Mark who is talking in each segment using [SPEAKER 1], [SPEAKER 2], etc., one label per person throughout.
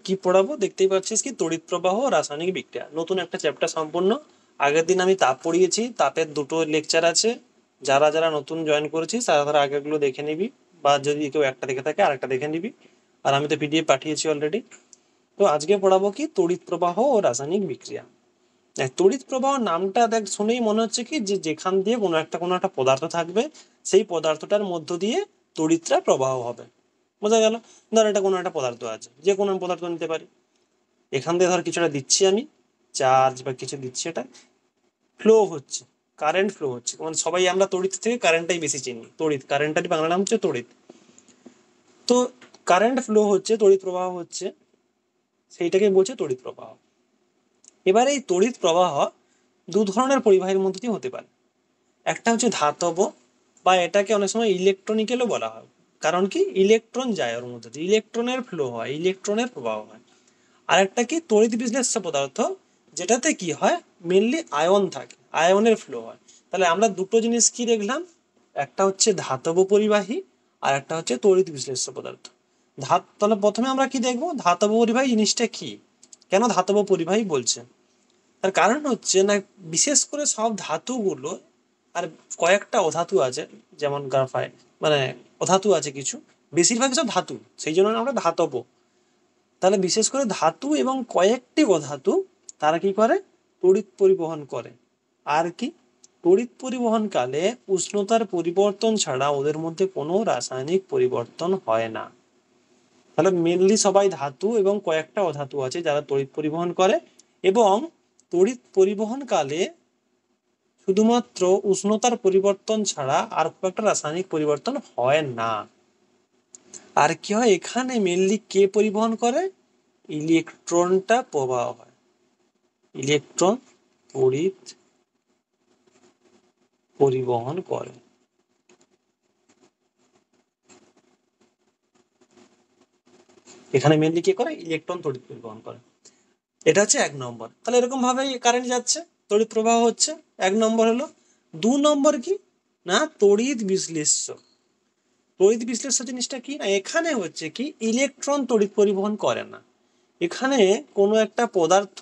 [SPEAKER 1] কি পড়াবো দেখতেই পাচ্ছিস, কি তড়িৎ প্রবাহ ও রাসায়নিক বিক্রিয়া, নতুন একটা চ্যাপ্টার সম্পূর্ণ। আগের দিন আমি তাপ পড়িয়েছি, তাপের দুটো লেকচার আছে। যারা যারা নতুন জয়েন করেছিস তারা তারা আগেরগুলো দেখে নিবি, বা যদি কেউ একটা দেখে থাকে আরেকটা দেখে নিবি। আর আমি তো পিডিএফ পাঠিয়েছি অলরেডি। তো আজকে পড়াবো কি তড়িৎ প্রবাহ ও রাসায়নিক বিক্রিয়া। তড়িৎ প্রবাহ নামটা দেখ শুনেই মনে হচ্ছে কি যে যেখান দিয়ে কোনো একটা পদার্থ থাকবে, সেই পদার্থটার মধ্য দিয়ে তড়িৎটা প্রবাহ হবে। বোঝা গেল? ধর এটা কোনো একটা পদার্থ আছে, যে কোনো পদার্থ নিতে পারি। এখান দিয়ে ধর কিছুটা দিচ্ছি আমি, চার্জ বা কিছু দিচ্ছি, এটা ফ্লো হচ্ছে, কারেন্ট ফ্লো হচ্ছে। মানে সবাই আমরা তড়িৎ থেকে কারেন্টটাই বেশি চিনি, তড়িৎ, কারেন্টটারই বাংলা নাম হচ্ছে তড়িৎ। তো কারেন্ট ফ্লো হচ্ছে, তড়িৎ প্রবাহ হচ্ছে, সেইটাকে বলছে তড়িৎ প্রবাহ। এবারে এই তড়িৎ প্রবাহ দু ধরনের পরিবাহীর মধ্যে দিয়ে হতে পারে। একটা হচ্ছে ধাতব, বা এটাকে অনেক সময় ইলেকট্রনিক্যালও বলা হয়। কারণ কি, ইলেকট্রন যায় ওর মধ্যে দিয়ে, ইলেকট্রনের ফ্লো হয়, ইলেকট্রনের প্রবাহ হয়। আর একটা কি তড়িৎ বিশ্লেষ্য পদার্থ, যেটাতে কি হয় মেনলি আয়ন থাকে, আয়নের ফ্লো হয়। তাহলে আমরা দুটো জিনিস কি দেখলাম, একটা হচ্ছে ধাতব পরিবাহী, আর একটা হচ্ছে তড়িৎ বিশ্লেষ্য পদার্থ। তাহলে প্রথমে আমরা কি দেখবো, ধাতব পরিবাহী জিনিসটা কি, কেন ধাতব পরিবাহী বলছে। তার কারণ হচ্ছে না, বিশেষ করে সব ধাতুগুলো, আর কয়েকটা অধাতু আছে যেমন গ্রাফাইট, মানে অধাতু আছে কিছু, বেশিরভাগই সব ধাতু, সেই জন্য আমরা ধাতব। তাহলে বিশেষ করে ধাতু এবং কয়েকটি অধাতু, তারা কি করে, তড়িৎ পরিবহন করে। আর কি, তড়িৎ পরিবহনকালে উষ্ণতার পরিবর্তন ছাড়া ওদের মধ্যে কোনো রাসায়নিক পরিবর্তন হয় না। তাহলে মেনলি সবাই ধাতু এবং কয়েকটা অধাতু আছে যারা তড়িৎ পরিবহন করে, এবং তড়িৎ পরিবহনকালে শুধুমাত্র উষ্ণতার পরিবর্তন ছাড়া আর খুব একটা রাসায়নিক পরিবর্তন হয় না। আর কি হয়, এখানে মেনলি কে পরিবহন করে, ইলেকট্রনটা প্রবাহ হয়, ইলেকট্রন তড়িৎ পরিবহন করে। এখানে মেনলি কে করে, ইলেকট্রন তড়িৎ পরিবহন করে। এটা হচ্ছে এক নম্বর। তাহলে এরকম ভাবে কারেন্ট যাচ্ছে, তড়িৎ প্রবাহ হচ্ছে, এক নম্বর হলো। দু নম্বর কি না, তড়িৎ বিশ্লেষ্য। তড়িৎ বিশ্লেষ্য জিনিসটা কি না, এখানে হচ্ছে কি ইলেকট্রন তড়িৎ পরিবহন করে না। এখানে কোনো একটা পদার্থ,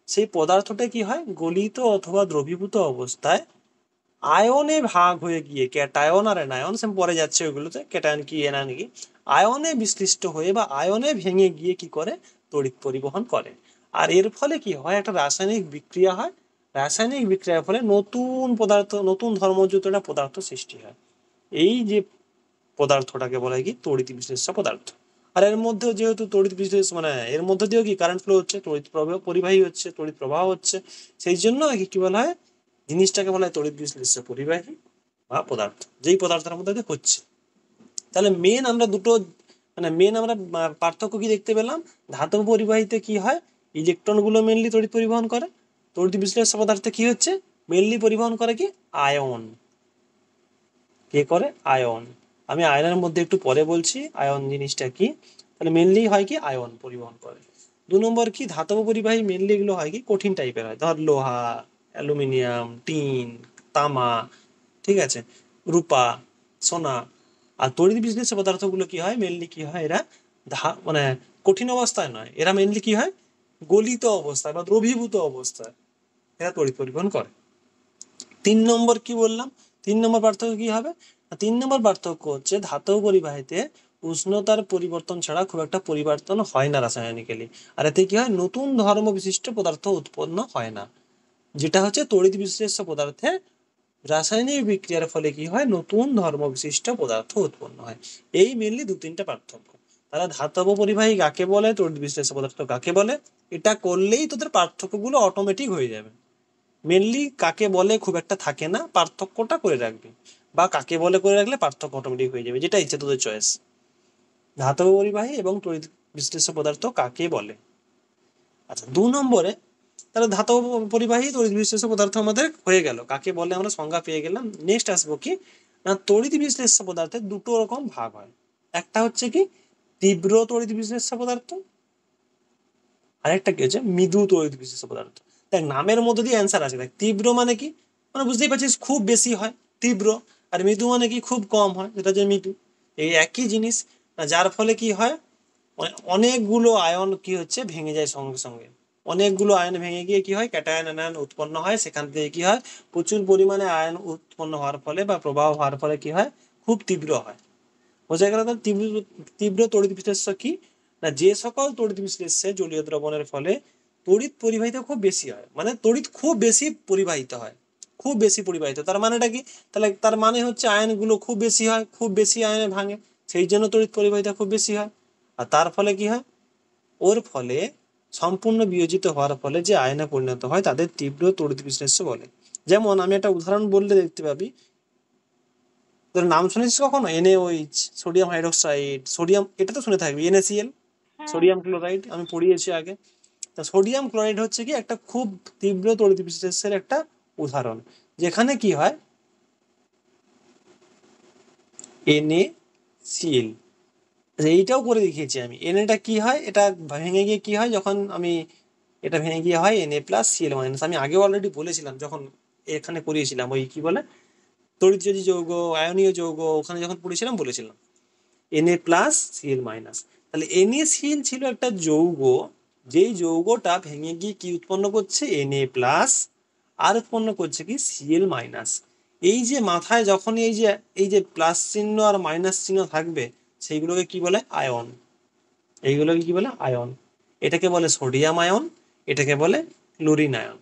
[SPEAKER 1] সেই পদার্থটা কি হয়, গলিত অথবা দ্রবীভূত অবস্থায় আয়নে ভাগ হয়ে গিয়ে, ক্যাটায়ন আর অ্যানায়ন সেম পরে যাচ্ছে ওইগুলোতে, ক্যাটায়ন কি অ্যানায়ন কি, আয়নে বিশ্লিষ্ট হয়ে বা আয়নে ভেঙে গিয়ে কি করে, তড়িৎ পরিবহন করে। আর এর ফলে কি হয়, একটা রাসায়নিক বিক্রিয়া হয়। রাসায়নিক বিক্রিয়ার ফলে নতুন পদার্থ, নতুন ধর্মযুক্ত একটা পদার্থ সৃষ্টি হয়। এই যে পদার্থটাকে বলা হয় কি তড়িৎ বিশ্লেষ্য পদার্থ। আর এর মধ্যে যেহেতু তড়িৎ বিশ্লেষ মানে এর মধ্যে দিয়েও কি কারেন্ট ফ্লো হচ্ছে, তড়িৎ প্রবাহ পরিবাহী হচ্ছে, তড়িৎ প্রবাহ হচ্ছে, সেই জন্য কি বলা হয়, জিনিসটাকে বলা হয় তড়িৎ বিশ্লেষ্য পরিবাহী বা পদার্থ, যেই পদার্থের মধ্যে দিয়ে হচ্ছে। তাহলে মেন আমরা দুটো, মানে মেন আমরা পার্থক্য কি দেখতে পেলাম, ধাতব পরিবাহীতে কি হয়, ইলেকট্রনগুলো মেনলি তড়িৎ পরিবহন করে, তড়িৎ বিশ্লেষ্য পদার্থে কি হচ্ছে, মেনলি পরিবহন করে কি আয়ন। কে করে, আয়ন। আমি আয়নের মধ্যে একটু পরে বলছি আয়ন জিনিসটা কি। তাহলে মেনলি হয় কি আয়ন পরিবহন করে। দু নম্বর কি, ধাতব পরিবাহী মেনলি এগুলো হয় কি কঠিন টাইপের হয়, ধর লোহা, অ্যালুমিনিয়াম, টিন, তামা, ঠিক আছে, রূপা, সোনা। আর তড়িৎ বিশ্লেষ্য পদার্থগুলো কি হয়, মেনলি কি হয়, এরা মানে কঠিন অবস্থায় নয়, এরা মেনলি কি হয়, গলিত অবস্থায় বা দ্রবীভূত অবস্থায় এরা তড়িৎ পরিবহন করে। তিন নম্বর কি বললাম, তিন নম্বর পার্থক্য কি হবে, তিন নম্বর পার্থক্য হচ্ছে ধাতব পরিবাহীতে উষ্ণতার পরিবর্তন ছাড়া খুব একটা পরিবর্তন হয় না রাসায়নিক্যালি। আর এতে কি হয়, নতুন ধর্ম বিশিষ্ট পদার্থ উৎপন্ন হয় না। যেটা হচ্ছে তড়িৎ বিশ্লেষ্য পদার্থে রাসায়নিক বিক্রিয়ার ফলে কি হয়, নতুন ধর্ম বিশিষ্ট পদার্থ উৎপন্ন হয়। এই মেনলি দু তিনটা পার্থক্য। তারা ধাতব পরিবাহী কাকে বলে, তড়িৎ বিশ্লেষ্য পদার্থ কাকে বলে, এটা করলেই তোদের পার্থক্যগুলো অটোমেটিক হয়ে যাবে। মেনলি কাকে বলে খুব একটা থাকে না, পার্থক্যটা করে রাখবি, বা কাকে বলে করে রাখলে পার্থক্য অটোমেটিক হয়ে যাবে, যেটা ইচ্ছে তোদের চয়েস। ধাতব পরিবাহী এবং তড়িৎ বিশ্লেষ্য পদার্থ কাকে বলে। আচ্ছা, দু নম্বরে, তাহলে ধাতব পরিবাহী তড়িৎ বিশ্লেষ্য পদার্থ আমাদের হয়ে গেল, কাকে বলে আমরা সংজ্ঞা পেয়ে গেলাম। নেক্সট আসবো কি না, তড়িৎ বিশ্লেষ্য পদার্থের দুটো রকম ভাগ হয়। একটা হচ্ছে কি তীব্র তড়িৎ বিশ্লেষ্য পদার্থ, আরেকটা কি হচ্ছে মৃদু তড়িৎ বিশ্লেষ্য পদার্থ। দেখ নামের মধ্যে দিয়ে অ্যান্সার আছে, দেখ তীব্র মানে কি, মানে বুঝতেই পারছিস খুব বেশি হয় তীব্র, আর মৃদু মানে কি খুব কম হয়, যেটা যে মৃদু। এই একই জিনিস, যার ফলে কি হয়, অনেকগুলো আয়ন কি হচ্ছে ভেঙে যায় সঙ্গে সঙ্গে, অনেকগুলো আয়ন ভেঙে গিয়ে কি হয় ক্যাটায়ন অ্যানায়ন উৎপন্ন হয়, সেখান থেকে কি হয় প্রচুর পরিমাণে আয়ন উৎপন্ন হওয়ার ফলে বা প্রবাহ হওয়ার ফলে কি হয় খুব তীব্র হয়। বোঝা গেল? তো তীব্র তীব্র তড়িৎ বিশ্লেষ্য কি না, যে সকল তড়িৎ বিশ্লেষ্যে জলীয় দ্রবণের ফলে তড়িৎ পরিবাহিত খুব বেশি হয়, মানে তড়িৎ খুব বেশি পরিবাহিত হয়, খুব বেশি পরিবাহিত, তার মানেটা কি, তাহলে তার মানে হচ্ছে আয়নগুলো খুব বেশি হয়, খুব বেশি আয়নে ভাঙে, সেই জন্য তড়িৎ পরিবাহিত খুব বেশি হয়। আর তার ফলে কি হয়, ওর ফলে সম্পূর্ণ বিয়োজিত হওয়ার ফলে যে আয়নে পরিণত হয় তাদের তীব্র তড়িৎ বিশ্লেষ্য বলে। যেমন আমি একটা উদাহরণ বললে দেখতে পাবি, তোর নাম শুনেছিস কখনো NaOH, সোডিয়াম হাইড্রোক্সাইড, সোডিয়াম, এটা তো শুনে থাকবি, NaCl,
[SPEAKER 2] হ্যাঁ।
[SPEAKER 1] সোডিয়াম ক্লোরাইড, আমি পড়িয়েছি আগে। তা সোডিয়াম ক্লোরাইড হচ্ছে কি একটা খুব তীব্র তড়িৎ বিশ্লেষ্যের একটা উদাহরণ, যেখানে কি হয় NaCl, এইটাও করে দেখিয়েছি আমি। এনএটা কি হয়, এটা ভেঙে গিয়ে কি হয়, যখন আমি এটা ভেঙে গিয়ে হয় Na+Cl-, আমি আগে অলরেডি বলেছিলাম যখন এখানে পড়িয়েছিলাম, ওই কি বলে তড়িৎযোজী যৌগ, আয়নীয় যৌগ, ওখানে যখন পড়েছিলাম বলেছিলাম Na+Cl-। তাহলে NaCl ছিল একটা যৌগ, যেই যৌগটা ভেঙে গিয়ে কি উৎপন্ন করছে Na+, আর উৎপন্ন করছে কি Cl-। এই যে মাথায় যখন এই যে প্লাস চিহ্ন আর মাইনাস চিহ্ন থাকবে, সেইগুলোকে কি বলে আয়ন, এইগুলোকে কি বলে আয়ন। এটাকে বলে সোডিয়াম আয়ন, এটাকে বলে ক্লোরিন আয়ন।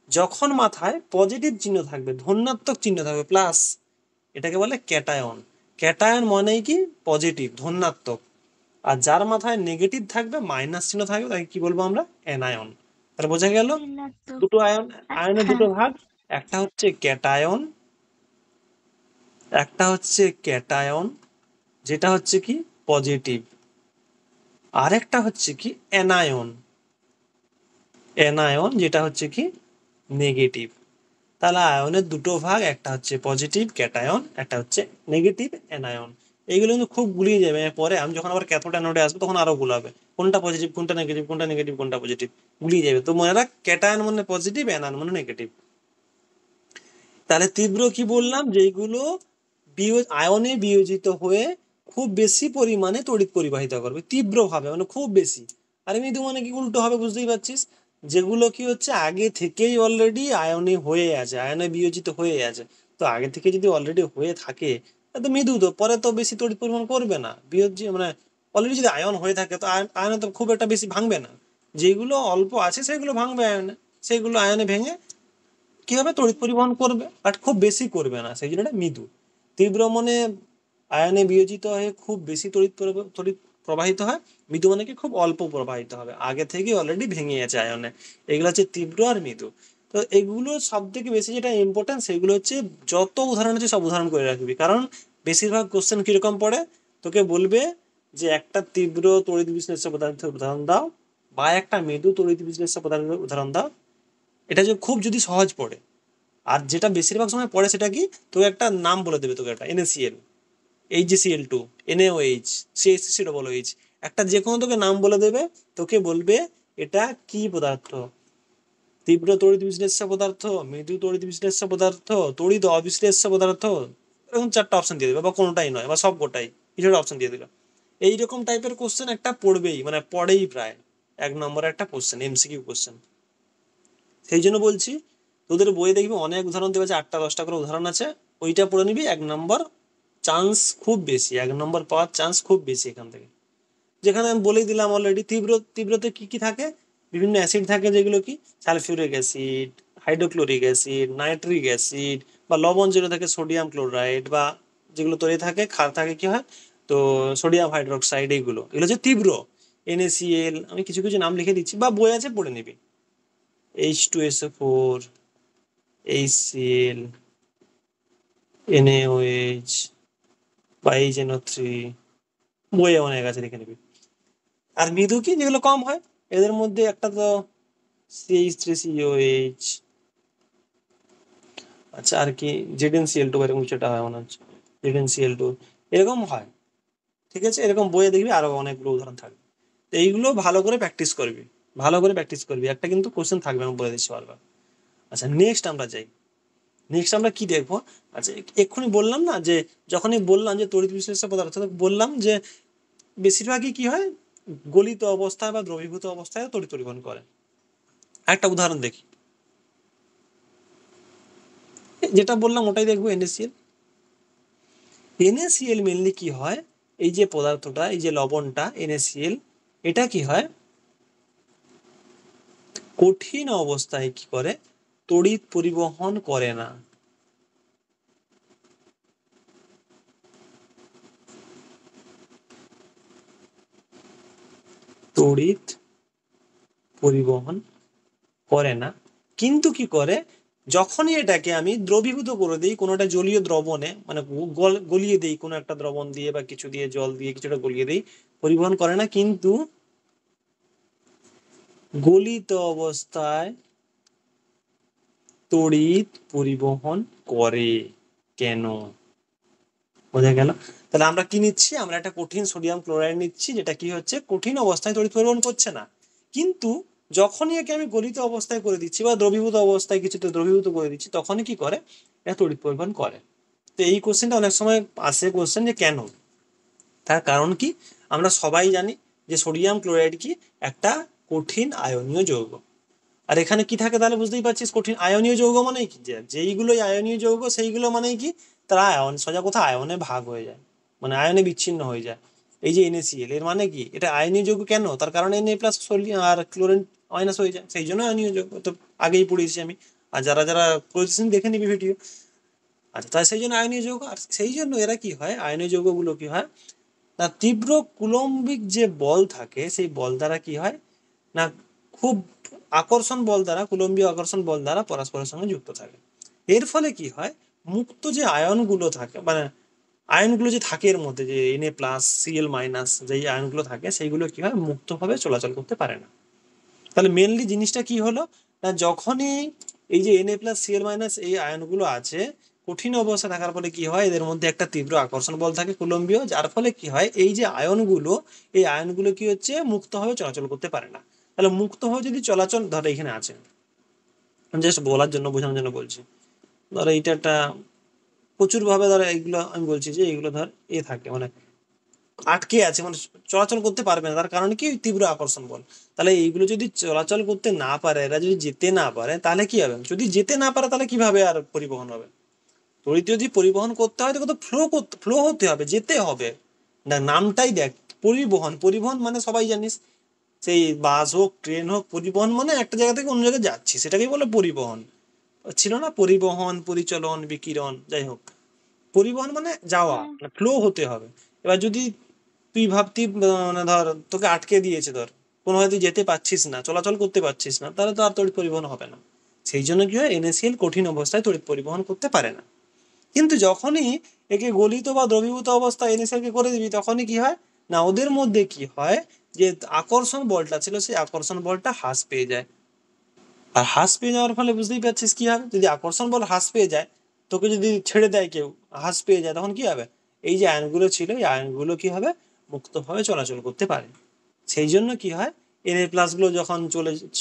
[SPEAKER 1] যখন মাথায় পজিটিভ চিহ্ন থাকবে, ধনাত্মক চিহ্ন থাকবে প্লাস, এটাকে বলে ক্যাটায়ন। ক্যাটায়ন মানেই কি পজিটিভ ধনাত্মক। আর যার মাথায় নেগেটিভ থাকবে মাইনাস চিহ্ন থাকবে তাকে কি বলবো আমরা অ্যানায়ন। তাহলে বোঝা গেল
[SPEAKER 2] ঋণাত্মক।
[SPEAKER 1] দুটো আয়ন, আয়নের
[SPEAKER 2] হ্যাঁ।
[SPEAKER 1] দুটো ভাগ, একটা হচ্ছে ক্যাটায়ন, একটা হচ্ছে ক্যাটায়ন যেটা হচ্ছে কি পজিটিভ, আর একটা হচ্ছে কি অ্যানায়ন, অ্যানায়ন যেটা হচ্ছে কি নেগেটিভ। তাহলে আয়নের দুটো ভাগ, একটা হচ্ছে পজিটিভ ক্যাটায়ন, একটা হচ্ছে নেগেটিভ অ্যানায়ন। এইগুলো কিন্তু খুব গুলিয়ে যাবে পরে, আমি যখন আবার ক্যাথোড অ্যানোডে আসবো তখন আরো গুলাবে কোনটা পজিটিভ কোনটা নেগেটিভ, কোনটা নেগেটিভ কোনটা পজিটিভ, গুলিয়ে যাবে। তো মনে রাখ ক্যাটায়ন মানে পজিটিভ, অ্যানায়ন মানে নেগেটিভ। তাহলে তীব্র কি বললাম, যেগুলো আয়নে বিয়োজিত হয়ে খুব বেশি পরিমাণে তড়িৎ পরিবাহিত করবে তীব্র ভাবে, মানে খুব বেশি। আর মৃদু মানে কি উল্টো হবে, বুঝতেই পারছিস, যেগুলো কি হচ্ছে আগে থেকেই অলরেডি আয়নে হয়ে আছে, আয়নে বিয়োজিত হয়ে আছে। তো আগে থেকে যদি অলরেডি হয়ে থাকে তো মৃদু, তো পরে তো বেশি তড়িৎ পরিমাণ করবে না, বিয়োজি মানে অলরেডি যদি আয়ন হয়ে থাকে তো আয়নে তো খুব একটা বেশি ভাঙবে না। যেগুলো অল্প আছে সেগুলো ভাঙবে আয়নে, সেগুলো আয়নে ভেঙে কি হবে তড়িৎ পরিবহন করবে, বাট খুব বেশি করবে না, সেই জন্য এটা মৃদু। তীব্র মানে আয়নে বিয়োজিত হয়ে খুব বেশি তড়িৎ প্রবাহিত হয়, মৃদু মানে কি খুব অল্প প্রবাহিত হবে, আগে থেকে অলরেডি ভেঙে গেছে আয়নে। এগুলো হচ্ছে তীব্র আর মৃদু। তো এগুলো সব থেকে বেশি যেটা ইম্পর্টেন্ট সেগুলো হচ্ছে যত উদাহরণ আছে সব উদাহরণ করে রাখবি, কারণ বেশিরভাগ কোশ্চেন কিরকম পড়ে, তোকে বলবে যে একটা তীব্র তড়িৎ বিশ্লেষ্য পদার্থের উদাহরণ দাও বা একটা মৃদু তড়িৎ বিশ্লেষ্য পদার্থের উদাহরণ দাও। এটা যে খুব যদি সহজ পড়ে, আর যেটা বেশিরভাগ সময় পড়ে সেটা কি, তোকে একটা নাম বলে দেবে, তোকে একটা NaCl, HgCl2, NaOH, CH3COOH, একটা যে কোনো তোকে নাম বলে দেবে, তোকে বলবে এটা কি পদার্থ, তীব্র তড়িৎ বিশ্লেষ্য পদার্থ, মৃদু তড়িৎ বিশ্লেষ্য পদার্থ, তড়িৎ অবিশ্লেষ্য পদার্থ, এরকম চারটা অপশন দিয়ে দেবে, বা কোনোটাই নয় বা সব গোটাই কিছু একটা অপশন দিয়ে দিল। এইরকম টাইপের কোশ্চেন একটা পড়বেই, মানে পড়েই প্রায় 1 নম্বরের একটা কোশ্চেন, MCQ কোশ্চেন। সেই জন্য বলছি তোদের বইয়ে দেখবি অনেক উদাহরণ দেওয়া আছে, 8টা 10টা করে উদাহরণ আছে, ওইটা পড়ে নিবি, 1 নম্বর চান্স খুব বেশি, 1 নম্বর পাওয়ার চান্স খুব বেশি এখান থেকে। যেখানে আমি বলেই দিলাম অলরেডি, তীব্রতে কি কি থাকে, বিভিন্ন অ্যাসিড থাকে, যেগুলো কি sulphuric acid, hydrochloric acid, nitric acid, বা লবণ যেগুলো থাকে সোডিয়াম ক্লোরাইড, বা যেগুলো তৈরি থাকে ক্ষার থাকে কি হয়, তো সোডিয়াম হাইড্রোক্সাইড, এগুলো এগুলো হচ্ছে তীব্র। NaCl, আমি কিছু কিছু নাম লিখে দিচ্ছি বা বই আছে পড়ে নিবি, H2SO4, HCl, NaOH বা HNO3, বইয়ে অনেক আছে, লিখে নিবি। আর মৃদু কি যেগুলো কম হয়, এদের মধ্যে একটা তো CH3COH, আচ্ছা আর কি ZnCl2, এরকম কিছুটা হয় মনে হচ্ছে, ZnCl2, এরকম হয়। ঠিক আছে, এরকম বইয়ে দেখবি আরো অনেকগুলো উদাহরণ থাকবে। তো এইগুলো ভালো করে প্র্যাকটিস করবি, ভালো করে প্র্যাকটিস করবি, একটা কিন্তু কোশ্চেন থাকবে, আমি বলে দিচ্ছি বারবার। আচ্ছা নেক্সট আমরা যাই, নেক্সট আমরা কি দেখবো। আচ্ছা এক্ষুনি বললাম না যে, যখনই বললাম যে তড়িৎ বিশ্লেষ্য পদার্থ, বললাম যে বেশিরভাগই কি হয় গলিত অবস্থায় বা দ্রবীভূত অবস্থায় তড়িৎ পরিবহন করে। একটা উদাহরণ দেখি, যেটা বললাম ওটাই দেখবো, NaCl। NaCl মেনলি কি হয়, এই যে পদার্থটা, এই যে লবণটা NaCl, এটা কি হয় কঠিন অবস্থায় কি করে তড়িৎ পরিবহন করে না। তড়িৎ পরিবহন করে না, কিন্তু কি করে, যখনই এটাকে আমি দ্রবীভূত করে দিই কোনো একটা জলীয় দ্রবণে, মানে গলিয়ে দিই কোনো একটা দ্রবণ দিয়ে বা কিছু দিয়ে, জল দিয়ে কিছুটা গলিয়ে দিই, পরিবহন করে না। কিন্তু গলিত অবস্থায় তড়িৎ পরিবহন করে। কেন? বোঝা গেল? তাহলে আমরা কি নিচ্ছি, আমরা একটা কঠিন সোডিয়াম ক্লোরাইড নিচ্ছি, যেটা কি হচ্ছে কঠিন অবস্থায় তড়িৎ পরিবহন করছে না, কিন্তু যখনই একে আমি গলিত অবস্থায় করে দিচ্ছি বা দ্রবীভূত অবস্থায় কিছুতে দ্রবীভূত করে দিচ্ছি, তখনই কি করে, এটা তড়িৎ পরিবহন করে। তো এই কোশ্চেনটা অনেক সময় আসে কোশ্চেন, যে কেন। তার কারণ কি, আমরা সবাই জানি যে সোডিয়াম ক্লোরাইড কি একটা কঠিন আয়নীয় যৌগ। আর এখানে কি থাকে তাহলে বুঝতেই পারছিস, কঠিন আয়নীয় যৌগ মানে কি, যেইগুলো আয়নীয় যৌগ সেইগুলো মানে কি, তারা আয়ন, সোজা কথা আয়নে ভাগ হয়ে যায়, মানে আয়নে বিচ্ছিন্ন হয়ে যায়। এই যে NaCl, এর মানে কি, এটা আয়নীয় যৌগ। কেন? তার কারণ Na প্লাস আর ক্লোরিন মাইনাস হয়ে যায়, সেই জন্য আয়নীয় যৌগ। তো আগেই পড়েছি আমি, আর যারা যারা পড়েছেন দেখে নিবি ভিডিও। আচ্ছা, তাই সেই জন্য আয়নীয় যৌগ। আর সেই জন্য এরা কি হয়, আয়নীয় যৌগগুলো কি হয় না, তীব্র কুলম্বিক যে বল থাকে সেই বল দ্বারা কি হয় না, খুব আকর্ষণ বল দ্বারা, কুলম্বীয় আকর্ষণ বল দ্বারা পরস্পরের সঙ্গে যুক্ত থাকে। এর ফলে কি হয়, মুক্ত যে আয়নগুলো থাকে, মানে আয়নগুলো যে থাকে এর মধ্যে, যে Na+Cl- যেই আয়নগুলো থাকে, সেইগুলো কি হয় মুক্তভাবে চলাচল করতে পারে না। তাহলে মেনলি জিনিসটা কি হলো না, যখনই এই যে Na+Cl- এই আয়নগুলো আছে, কঠিন অবস্থায় থাকার ফলে কি হয়, এদের মধ্যে একটা তীব্র আকর্ষণ বল থাকে কুলম্বীয়, যার ফলে কি হয়, এই যে আয়নগুলো, এই আয়নগুলো কি হচ্ছে মুক্তভাবে চলাচল করতে পারে না। তাহলে মুক্তভাবে যদি চলাচল, ধর এখানে আছে, জাস্ট বলার জন্য, বোঝানোর জন্য বলছি, ধর এইটা একটা প্রচুর ভাবে, ধর এইগুলো আমি বলছি যে এইগুলো ধর থাকে, মানে আটকে আছে, মানে চলাচল করতে পারবে না। তার কারণ কি, তীব্র আকর্ষণ বল। তাহলে এইগুলো যদি চলাচল করতে না পারে, এরা যদি যেতে না পারে, তাহলে কি হবে, যদি যেতে না পারে তাহলে কিভাবে আর পরিবহন হবে। তড়িৎ যদি পরিবহন করতে হয়, তো ফ্লো হতে হবে, যেতে হবে। না, নামটাই দেখ, পরিবহন। পরিবহন মানে সবাই জানিস, সেই বাস হোক, ট্রেন হোক, পরিবহন মানে একটা জায়গা থেকে অন্য জায়গায় যাচ্ছি, সেটাকেই বলে পরিবহন। ছিল না পরিবহন, পরিচলন, বিকিরণ, যাই হোক, পরিবহন মানে যাওয়া, মানে ফ্লো হতে হবে। এবার যদি তুই ভাবতি, মানে ধর তোকে আটকে দিয়েছে, ধর কোনো হয়তো যেতে পারছিস না, চলাচল করতে পারছিস না, তাহলে তো আর তড়িৎ পরিবহন হবে না। সেই জন্য কি হয়, NaCl কঠিন অবস্থায় তড়িৎ পরিবহন করতে পারে না। কিন্তু যখনই একে গলিত বা দ্রবীভূত অবস্থায় NaCl কে করে দিবি, তখনই কি হয় না, ওদের মধ্যে কি হয়, যে আকর্ষণ বলটা ছিল, সেই আকর্ষণ বলটা হ্রাস পেয়ে যায়। আর হ্রাস পেয়ে যাওয়ার ফলে বুঝতেই পারছিস কি হবে, যদি আকর্ষণ বল হ্রাস পেয়ে যায়, তোকে যদি ছেড়ে দেয় কেউ, হ্রাস পেয়ে যায়, তখন কি হবে, এই যে আয়নগুলো ছিল, এই আয়নগুলো কি হবে, মুক্তভাবে চলাচল করতে পারে। সেই জন্য কি হয়, Na+ গুলো যখন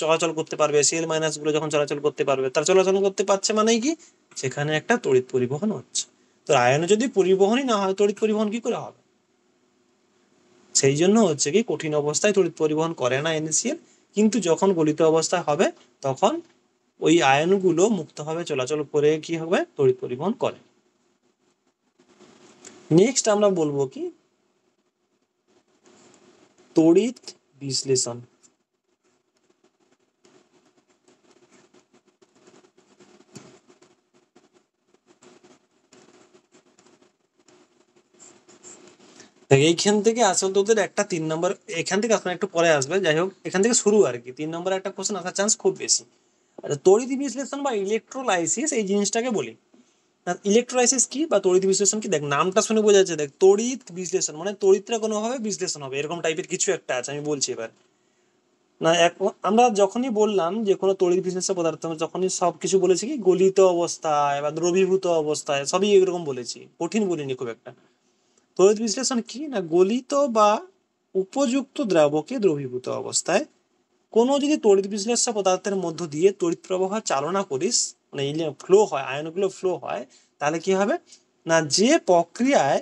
[SPEAKER 1] চলাচল করতে পারবে, Cl- গুলো যখন চলাচল করতে পারবে, তার চলাচল করতে পারছে মানেই কি, সেখানে একটা তড়িৎ পরিবহন হচ্ছে। তো আয়নে যদি পরিবহনই না হয়, তড়িৎ পরিবহন কি করে হবে। সেই জন্য হচ্ছে কি, কঠিন অবস্থায় তড়িৎ পরিবহন করে না NaCl, কিন্তু যখন গলিত অবস্থায় হবে, তখন ওই আয়নগুলো মুক্তভাবে চলাচল করে কি হবে, তড়িৎ পরিবহন করে। নেক্সট আমরা বলবো কি, তড়িৎ বিশ্লেষণ। এইখান থেকে আসল তোদের একটা 3 নম্বর, এখান থেকে আসলে একটু পরে আসবে, যাই হোক এখান থেকে শুরু আর কি, 3 নম্বরে একটা কোশ্চেন আসার চান্স খুব বেশি। আচ্ছা, তড়িৎ বিশ্লেষণ বা ইলেকট্রোলাইসিস, এই জিনিসটাকে বলি। ইলেকট্রোলাইসিস কি বা তড়িৎ বিশ্লেষণ কি, দেখ নামটা শুনে বোঝা যাচ্ছে, দেখ তড়িৎ বিশ্লেষণ মানে তড়িৎটা কোনোভাবে বিশ্লেষণ হবে, এরকম টাইপের কিছু একটা আছে, আমি বলছি এবার। না, আমরা যখনই বললাম যে কোনো তড়িৎ বিশিষ্ট পদার্থ, আমরা যখনই সবকিছু বলেছি কি গলিত অবস্থায় বা দ্রবীভূত অবস্থায়, সবই এরকম বলেছি, কঠিন বলিনি খুব একটা। তড়িৎ বিশ্লেষণ কি না, গলিত বা উপযুক্ত দ্রাবকে দ্রবীভূত অবস্থায় কোনো যদি তড়িৎ বিশ্লেষ্য পদার্থের মধ্য দিয়ে তড়িৎ প্রবাহ চালনা করিস, মানে ফ্লো হয়, আয়নগুলো ফ্লো হয়, তাহলে কি হবে না, যে প্রক্রিয়ায়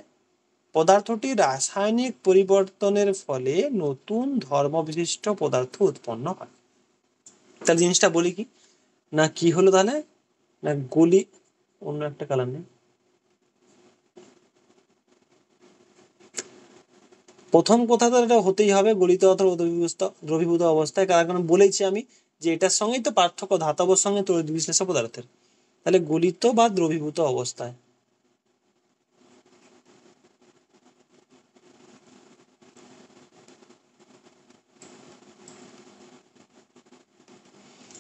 [SPEAKER 1] পদার্থটি রাসায়নিক পরিবর্তনের ফলে নতুন ধর্ম বিশিষ্ট পদার্থ উৎপন্ন হয়। তাহলে জিনিসটা বলি কি না, কি হলো তাহলে না, গলি অন্য একটা কালার নেই। প্রথম কথা তো এটা হতেই হবে, গলিত অথবা দ্রবীভূত অবস্থায়, কারণ বলেছি আমি যে এটার সঙ্গেই তো পার্থক্য ধাতবের সঙ্গে তড়িৎ বিশ্লেষ্য পদার্থের। তাহলে গলিত বা দ্রবীভূত অবস্থায়।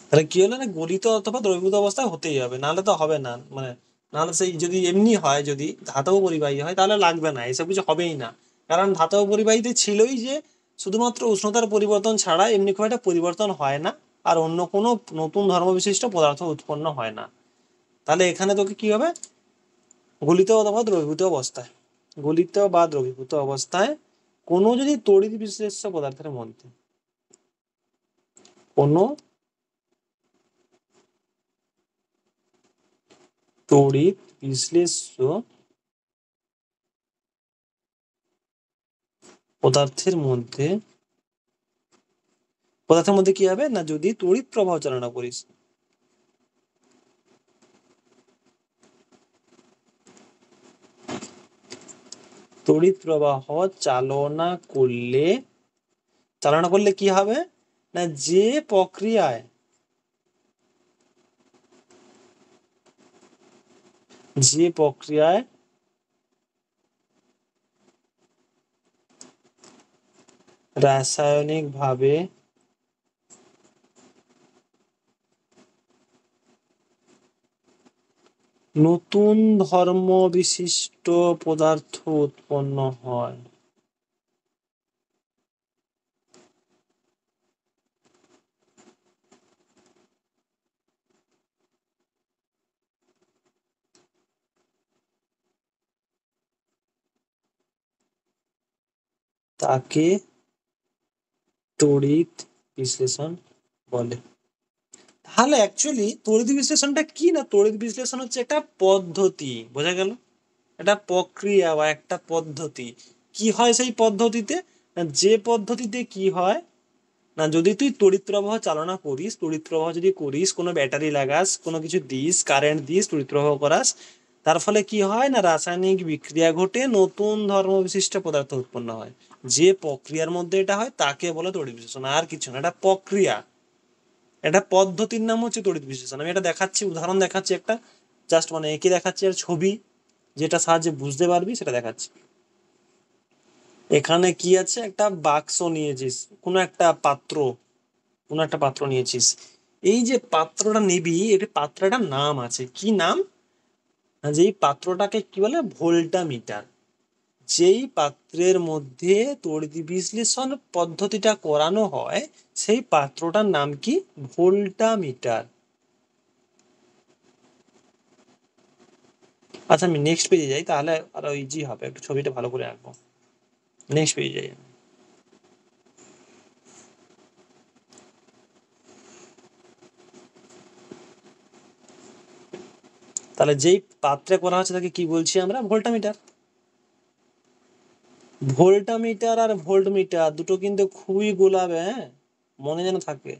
[SPEAKER 1] তাহলে কি হলো না, গলিত অথবা দ্রবীভূত অবস্থায় হতেই হবে, নাহলে তো হবে না। মানে নাহলে সেই যদি এমনি হয়, যদি ধাতব পরিবাহী হয় তাহলে লাগবে না, এসব কিছু হবেই না। কারণ ধাতব পরিবাহীতে ছিলই যে শুধুমাত্র উষ্ণতার পরিবর্তন ছাড়া এমনি খুব একটা পরিবর্তন হয় না, আর অন্য কোনো নতুন ধর্মবিশিষ্ট পদার্থ উৎপন্ন হয় না। তাহলে এখানে তোকে কি হবে, গলিত অথবা দ্রবীভূত অবস্থায়, গলিত বা দ্রবীভূত অবস্থায় কোনো যদি তড়িৎ বিশ্লেষ্য পদার্থের মধ্যে কোনো তড়িৎ বিশ্লেষ্য পদার্থের মধ্যে কি হবে না, যদি তড়িৎ প্রবাহ চালনা করিস, তড়িৎ প্রবাহ চালনা করলে কি হবে না, যে প্রক্রিয়ায় রাসায়নিক ভাবে নতুন ধর্ম বিশিষ্ট পদার্থ উৎপন্ন হয়, তাকে তড়িৎ বিশ্লেষণ বলে। তাহলে অ্যাকচুয়ালি তড়িৎ বিশ্লেষণটা কি না, তড়িৎ বিশ্লেষণ হচ্ছে একটা পদ্ধতি, বোঝা গেল, একটা প্রক্রিয়া বা একটা পদ্ধতি। কি হয় সেই পদ্ধতিতে না, যে পদ্ধতিতে কি হয় না, যদি তুই তড়িৎ প্রবাহ চালনা করিস, তড়িৎ প্রবাহ যদি করিস, কোনো ব্যাটারি লাগাস, কোনো কিছু দিস, কারেন্ট দিস, তড়িৎ প্রবাহ করাস, তার ফলে কি হয় না, রাসায়নিক বিক্রিয়া ঘটে নতুন ধর্ম বিশিষ্ট পদার্থ উৎপন্ন হয়। যে প্রক্রিয়ার মধ্যে এটা হয় তাকে বলে তড়িৎ বিশ্লেষণ, আর কিছু না, এটা প্রক্রিয়া, এটা পদ্ধতির নাম হচ্ছে তড়িৎ বিশ্লেষণ। আমি এটা দেখাচ্ছি, উদাহরণ দেখাচ্ছি একটা, জাস্ট মানে এঁকে দেখাচ্ছি, আর ছবি যেটা সাহায্যে বুঝতে পারবি সেটা দেখাচ্ছি। এখানে কি আছে, একটা বাক্স নিয়েছিস, কোনো একটা পাত্র নিয়েছিস। এই যে পাত্রটা নিবি, এই পাত্রটার নাম আছে, কি নাম না, যেই পাত্রটাকে কি বলে, ভোল্টামিটার। যেই পাত্রের মধ্যে তড়িৎ বিশ্লেষণ পদ্ধতিটা করানো হয় সেই পাত্রটার নাম কি, ভোল্টামিটার। আচ্ছা আমি নেক্সট পেজে যাই, তাহলে আরো ইজি হবে, একটু ছবিটা ভালো করে আঁকবো। নেক্সট পেজে যাই। তাহলে যেই পাত্রে করা হচ্ছে তাকে কি বলছি আমরা, ভোল্টামিটার। ভোল্টামিটার আর ভোল্টমিটার দুটো কিন্তু খুবই গোলাবে, হ্যাঁ, মনে যেন থাকে।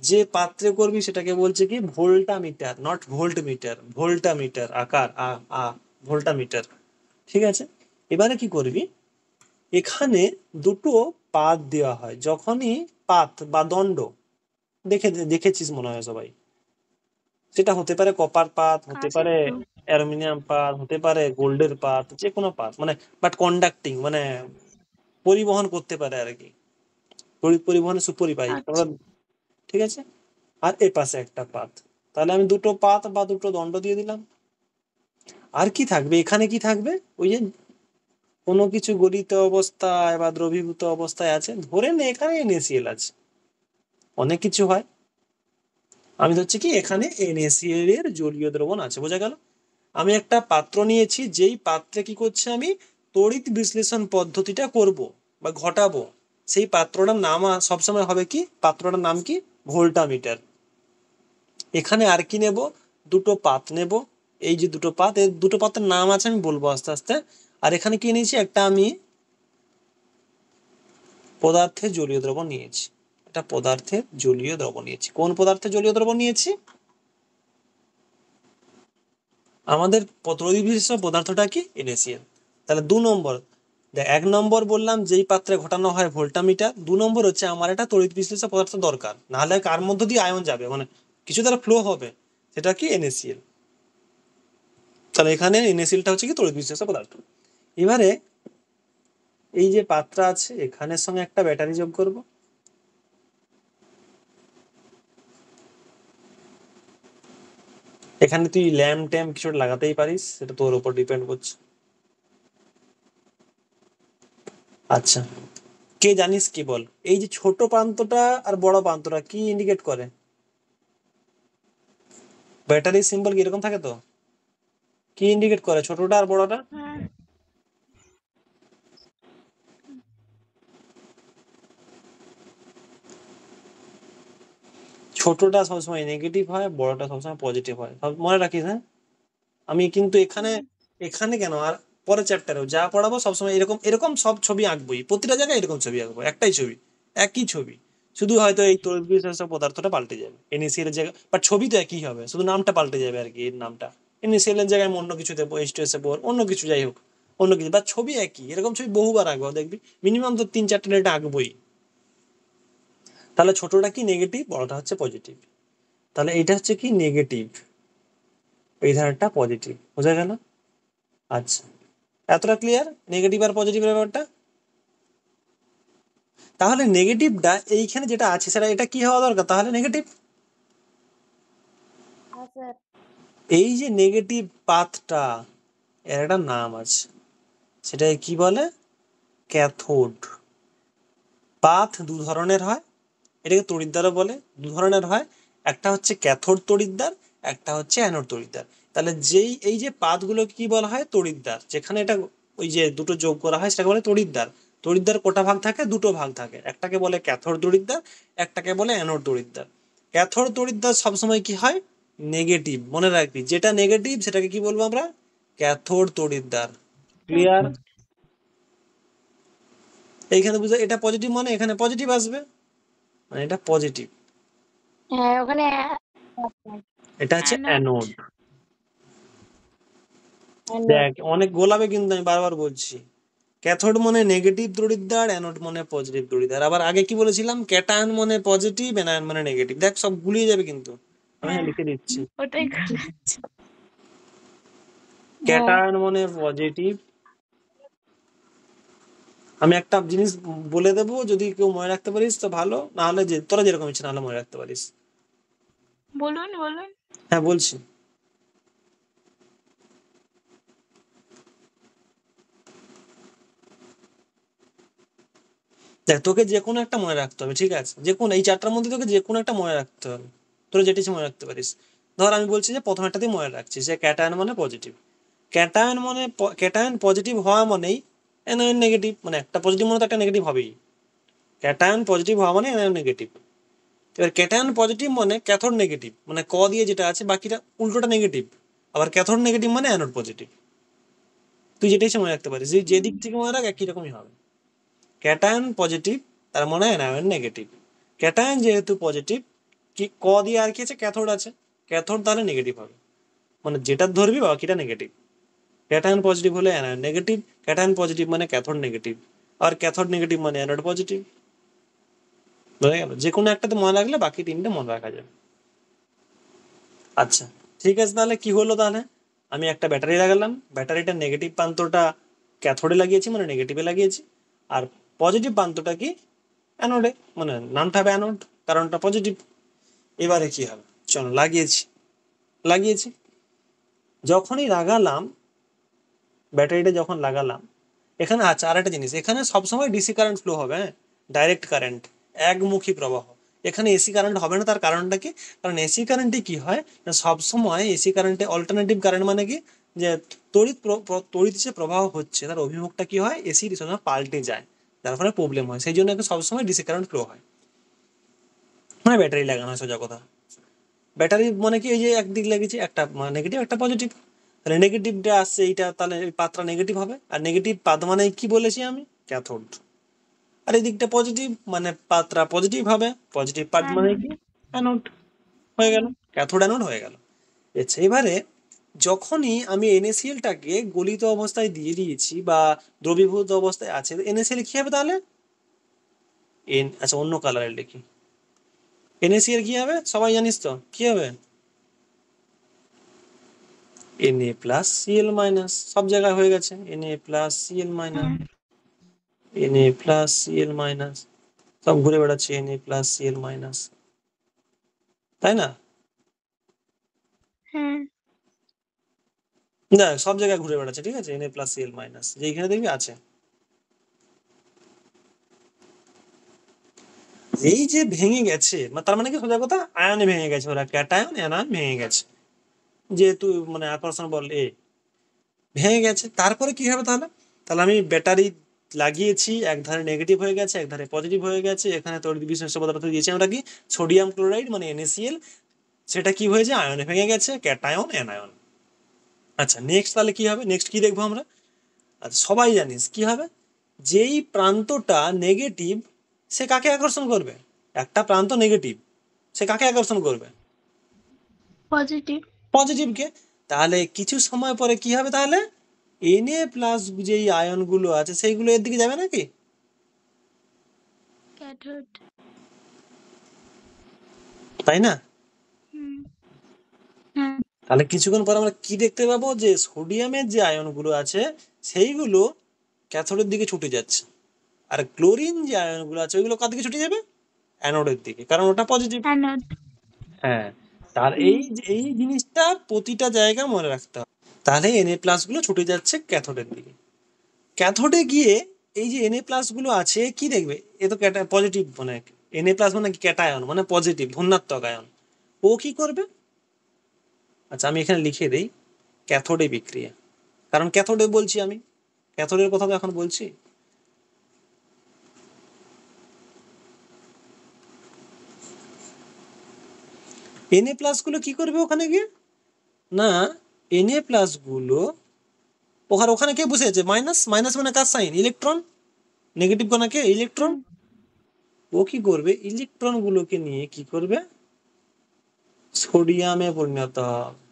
[SPEAKER 1] যে পাত্রে করবি সেটাকে বলছে কি, ভোল্টামিটার, নট ভোল্টমিটার, ভোল্টামিটার, আকার আ আ ভোল্টামিটার। ঠিক আছে, এবারে কি করবি, এখানে দুটো পাত দেওয়া হয়, যখনই পাত বা দণ্ড দেখেছিস মনে হয় সবাই, সেটা হতে পারে কপার পাত, হতে
[SPEAKER 2] আছে
[SPEAKER 1] পারে
[SPEAKER 2] তো।
[SPEAKER 1] অ্যালুমিনিয়াম পাত, হতে পারে গোল্ডের পাত, যে কোনো পাত, মানে বাট কন্ডাক্টিং, মানে পরিবহন করতে পারে আর কি, তড়িৎ পরিবহনে সুপরিবাহী আমরা।
[SPEAKER 2] আচ্ছা।
[SPEAKER 1] ঠিক আছে, আর এ পাশে একটা পাত, তাহলে আমি দুটো পাত বা দুটো দণ্ড দিয়ে দিলাম। আর কি থাকবে এখানে, কি থাকবে, ওই যে কোনো কিছু গলিত অবস্থায় বা দ্রবীভূত অবস্থায় আছে, ধরে নে এখানে NaCl আছে, অনেক কিছু হয়, আমি ধরছি কি এখানে NaCl এর জলীয় দ্রবণ আছে, বোঝা গেল। আমি একটা পাত্র নিয়েছি, যেই পাত্রে কি করছে আমি তড়িৎ বিশ্লেষণ পদ্ধতিটা করব বা ঘটাবো, সেই পাত্রটার নাম সবসময় হবে কি, পাত্রটার নাম কি, ভোল্টামিটার। এখানে আর কি নেব, দুটো পাত নেব, এই যে দুটো পাত, এর দুটো পাতের নাম আছে আমি বলবো আস্তে আস্তে। আর এখানে কি নিয়েছি, একটা আমি পদার্থের জলীয় দ্রবণ নিয়েছি, এটা পদার্থের জলীয় দ্রবণ নিয়েছি। কোন পদার্থের জলীয় দ্রবণ নিয়েছি? আমাদের তড়িৎ বিশিষ্ট পদার্থটা কি, NaCl। তাহলে 2 নম্বর, এক নম্বর বললাম যেই পাত্রে ঘটানো হয় ভোল্টামিটার, 2 নম্বর হচ্ছে আমার একটা তড়িৎ বিশ্লেষক পদার্থ দরকার, নাহলে কার মধ্য দিয়ে আয়ন যাবে, মানে কিছু দ্বারা ফ্লো হবে, সেটা কি, NaCl। তাহলে এখানে NaClটা হচ্ছে কি তড়িৎ বিশ্লেষক পদার্থ। এবারে এই যে পাত্র আছে এখানের সঙ্গে একটা ব্যাটারি যোগ করব। এখানে তুই ল্যাম্প ট্যাম্প কিছু লাগাতেই পারিস, সেটা তোর উপর ডিপেন্ড করছে। আচ্ছা, কে জানিস কি বল, এই যে ছোট প্রান্তটা আর বড় প্রান্তটা কি ইন্ডিকেট করে? ব্যাটারি সিম্বল কি এরকম থাকে তো, কি ইন্ডিকেট করে ছোটটা আর বড়টা? ছোটটা সবসময় নেগেটিভ হয়, বড়টা সবসময় পজিটিভ হয়, সব মনে রাখিস। হ্যাঁ, আমি কিন্তু এখানে এখানে কেন, আর পরের চ্যাপ্টারেও যা পড়াবো সবসময় এরকম এরকম সব ছবি আঁকবোই, প্রতিটা জায়গায় এরকম ছবি আঁকবো, একটাই ছবি, একই ছবি, শুধু হয়তো এই তড়িৎ বিশ্লেষক পদার্থটা পাল্টে যাবে, NaCl এর জায়গায়, বাট ছবি তো একই হবে, শুধু নামটা পাল্টে যাবে আর কি, এর নামটা NaCl এর জায়গায় আমি অন্য কিছু দেবো, H2SO4 অন্য কিছু, যাই হোক অন্য কিছু, বা ছবি একই, এরকম ছবি বহুবার আঁকবো, দেখবি মিনিমাম তো 3-4টা এটা আঁকবোই। তাহলে ছোটটা কি নেগেটিভ, বড়টা হচ্ছে পজিটিভ। তাহলে এটা হচ্ছে কি নেগেটিভ, এই ধারটা পজিটিভ, বোঝা গেল? আচ্ছা, এতটা ক্লিয়ার নেগেটিভ আর পজিটিভের ব্যাপারটা? তাহলে নেগেটিভটা এইখানে যেটা আছে সেটা এটা কি হওয়া দরকার, তাহলে নেগেটিভ। এই যে নেগেটিভ পাথটা, এর একটা নাম আছে, সেটা কি বলে, ক্যাথোড। পাথ দু ধরনের হয়, এটাকে তড়িৎদ্বারও বলে, দু ধরনের হয়, একটা হচ্ছে ক্যাথোড তড়িৎদ্বার, একটা হচ্ছে অ্যানোড তড়িৎদ্বার। তাহলে যেই এই যে পাথগুলো কি বলা হয়, তড়িৎদ্বার, যেখানে এটা ওই যে দুটো যোগ করা হয় সেটাকে বলে তড়িৎদ্বার। তড়িৎদ্বার কোটা ভাগ থাকে, দুটো ভাগ থাকে, একটাকে বলে ক্যাথোড তড়িৎদ্বার, একটাকে বলে অ্যানোড তড়িৎদ্বার। ক্যাথোড তড়িৎদ্বার সবসময় কি হয়, নেগেটিভ, মনে রাখবি, যেটা নেগেটিভ সেটাকে কি বলবো আমরা, ক্যাথোড তড়িৎদ্বার। ক্লিয়ার? এইখানে বুঝে, এটা পজিটিভ মানে এখানে পজিটিভ আসবে, মানে এটা পজিটিভ,
[SPEAKER 2] হ্যাঁ ওখানে
[SPEAKER 1] এটা হচ্ছে অ্যানোড।
[SPEAKER 2] অ্যানোড।
[SPEAKER 1] দেখ অনেক গোলাবে কিন্তু, আমি বারবার বলছি, ক্যাথোড মানে নেগেটিভ তড়িৎদ্বার, অ্যানোড মানে পজিটিভ তড়িৎদ্বার। আবার আগে কি বলেছিলাম, ক্যাটায়ন মানে পজিটিভ, অ্যানায়ন মানে নেগেটিভ। দেখ সব গুলিয়ে যাবে কিন্তু, আমি লিখে দিচ্ছি।
[SPEAKER 2] ওটাই করেছি।
[SPEAKER 1] ক্যাটায়ন মানে পজিটিভ, আমি একটা জিনিস বলে দেবো, যদি কেউ মনে রাখতে পারিস তো ভালো, না হলে যে তোরা যেরকম ইচ্ছে, না হলে মনে রাখতে পারিস।
[SPEAKER 2] বলুন বলুন।
[SPEAKER 1] হ্যাঁ বলছি, দেখ তোকে যে কোনো একটা মনে রাখতে হবে, ঠিক আছে, যে কোনো এই চারটার মধ্যে তোকে যে কোনো একটা মনে রাখতে হবে, তোরা যেটা ইচ্ছে মনে রাখতে পারিস। ধর আমি বলছি যে প্রথম একটাতেই মনে রাখছি, যে ক্যাটায়ন মানে পজিটিভ, ক্যাটায়ন মানে ক্যাটায়ন পজিটিভ হওয়া মানেই অ্যানায়ন নেগেটিভ, মানে একটা পজিটিভ মানে তো একটা নেগেটিভ হবেই, ক্যাটায়ন পজিটিভ হওয়া মানে অ্যানায়ন নেগেটিভ। এবার ক্যাটায়ন পজিটিভ মানে ক্যাথোড নেগেটিভ, মানে ক দিয়ে যেটা আছে বাকিটা উল্টোটা নেগেটিভ, আবার ক্যাথোড নেগেটিভ মানে অ্যানোড পজিটিভ। তুই যেটা ইচ্ছে মনে রাখতে পারিস, যে দিক থেকে মনে রাখ একই রকমই হবে। ক্যাটায়ন পজিটিভ, তার মানে অ্যানায়ন নেগেটিভ। ক্যাটায়ন যেহেতু পজিটিভ, কি ক দিয়ে আর কি আছে, ক্যাথোড আছে, ক্যাথোড তাহলে নেগেটিভ হবে, মানে যেটা ধরবি বাকিটা নেগেটিভ। ক্যাটায়ন পজিটিভ হলে অ্যানায়ন নেগেটিভ, ক্যাটায়ন পজিটিভ মানে ক্যাথোড নেগেটিভ, আর ক্যাথোড নেগেটিভ মানে অ্যানোড পজিটিভ। বোঝা গেল? যে কোনো একটাতে মনে রাখলে বাকি তিনটে মনে রাখা যাবে। আচ্ছা ঠিক আছে, তাহলে কি হলো, তাহলে আমি একটা ব্যাটারি লাগালাম, ব্যাটারিটা নেগেটিভ প্রান্তটা ক্যাথোডে লাগিয়েছি, মানে নেগেটিভে লাগিয়েছি, আর পজিটিভ প্রান্তটা কি, অ্যানোডে, মানে নামটা হবে অ্যানোড, কারণটা পজিটিভ। এবারে কি হবে, চলো লাগিয়েছি, লাগিয়েছি, যখনই লাগালাম, ব্যাটারিটা যখন লাগালাম, এখানে আচ্ছা আর একটা জিনিস, এখানে সবসময় ডিসি কারেন্ট ফ্লো হবে, হ্যাঁ, ডাইরেক্ট কারেন্ট, একমুখী প্রবাহ। এখানে এসি কারেন্ট হবে না, তার কারণটা কি, কারণ এসি কারেন্টে কি হয় না, সবসময় এসি কারেন্টে অল্টারনেটিভ কারেন্ট মানে কি, যে তড়িৎ যে প্রবাহ হচ্ছে তার অভিমুখটা কি হয়, এসির সঙ্গে পাল্টে যায়, যার ফলে প্রবলেম হয়, সেই জন্য সবসময় ডিসি কারেন্ট ফ্লো হয়, মানে ব্যাটারি লাগানো হয় সোজা কথা। ব্যাটারি মানে কি, এই যে একদিক লেগেছে, একটা নেগেটিভ একটা পজিটিভ, তাহলে নেগেটিভটা আসছে এইটা, তাহলে এই পাতটা নেগেটিভ হবে। আর নেগেটিভ পাত মানে কি বলেছি আমি? ক্যাথোড। আর এই দিকটা পজিটিভ, মানে পাতটা পজিটিভ হবে। পজিটিভ পার্ট মানে কি? অ্যানোড। হয়ে গেল, ক্যাথোড অ্যানোড হয়ে গেল। আচ্ছা, এবারে যখনই আমি NaCl-টাকে গলিত অবস্থায় দিয়ে দিয়েছি বা দ্রবীভূত অবস্থায় আছে, NaCl কি হবে তাহলে? আচ্ছা, অন্য কালারে লিখি। NaCl কি হবে সবাই জানিস তো? কি হবে? Na+Cl-, সব জায়গায় হয়ে গেছে। Na+Cl-, Na+Cl-, সব ঘুরে বেড়াচ্ছে Na+Cl-, তাই না?
[SPEAKER 2] হ্যাঁ।
[SPEAKER 1] না, সব জায়গায় ঘুরে বেড়াচ্ছে, ঠিক আছে। Na+Cl-, যেখানে দেখবি আছে। এই যে ভেঙে গেছে, তার মানে কি সোজা কথা, আয়নে ভেঙে গেছে, ওরা ক্যাটায়ন অ্যানায়ন ভেঙে গেছে, যেহেতু মানে আকর্ষণ বল এ ভেঙে গেছে। তারপরে কি হবে তাহলে? তাহলে আমি ব্যাটারি লাগিয়েছি, এক ধারে নেগেটিভ হয়ে গেছে, এক ধারে পজিটিভ হয়ে গেছে। এখানে তড়িৎ বিশিষ্ট পদার্থ দিয়েছি আমরা কি? সোডিয়াম ক্লোরাইড মানে NaCl। সেটা কি হয়েছে? আয়নে ভেঙে গেছে, ক্যাটায়ন অ্যানায়ন। আচ্ছা, নেক্সট তাহলে কি হবে? নেক্সট কি দেখবো আমরা? আচ্ছা, সবাই জানিস কি হবে? যেই প্রান্তটা নেগেটিভ, সে কাকে আকর্ষণ করবে? একটা প্রান্ত নেগেটিভ, সে কাকে আকর্ষণ করবে?
[SPEAKER 2] পজিটিভ।
[SPEAKER 1] পজিটিভকে। তাহলে কিছু সময় পরে কি হবে তাহলে? Na+ যেই আয়নগুলো আছে সেইগুলো এর দিকে যাবে নাকি?
[SPEAKER 2] ক্যাথোড।
[SPEAKER 1] তাই না?
[SPEAKER 2] হুম। হ্যাঁ।
[SPEAKER 1] তাহলে কিছুক্ষণ পর আমরা কি দেখতে পাবো? যে সোডিয়ামের যে আয়নগুলো আছে সেইগুলো ক্যাথোডের দিকে ছুটে যাচ্ছে, আর ক্লোরিন যে আয়নগুলো আছে ওইগুলো কার দিকে ছুটে যাবে? অ্যানোডের দিকে, কারণ ওটা পজিটিভ।
[SPEAKER 2] অ্যানোড।
[SPEAKER 1] হ্যাঁ, তার এই জিনিসটা প্রতিটা জায়গায় মনে রাখতে হবে। তাহলে Na+ গুলো ছুটে যাচ্ছে ক্যাথোডের দিকে। ক্যাথোডে গিয়ে এই যে Na+ গুলো আছে কি দেখবে? এ তো পজিটিভ, মানে Na+ মানে কি? ক্যাটায়ন, মানে পজিটিভ ধনাত্মক আয়ন। ও কি করবে? আচ্ছা, আমি এখানে লিখে দেই ক্যাথোডে বিক্রিয়া, কারণ ক্যাথোডে বলছি আমি, ক্যাথোডের কথা তো এখন বলছি। Na+ গুলো কি করবে ওখানে গিয়ে? না, Na+ গুলো ওখানে কে বসে আছে? মাইনাস। মাইনাস মানে কার সাইন? ইলেকট্রন। নেগেটিভ কোনাকে ইলেকট্রন। ও কি করবে? ইলেকট্রন গুলোকে নিয়ে কি করবে? সোডিয়ামে পরিণত হবে।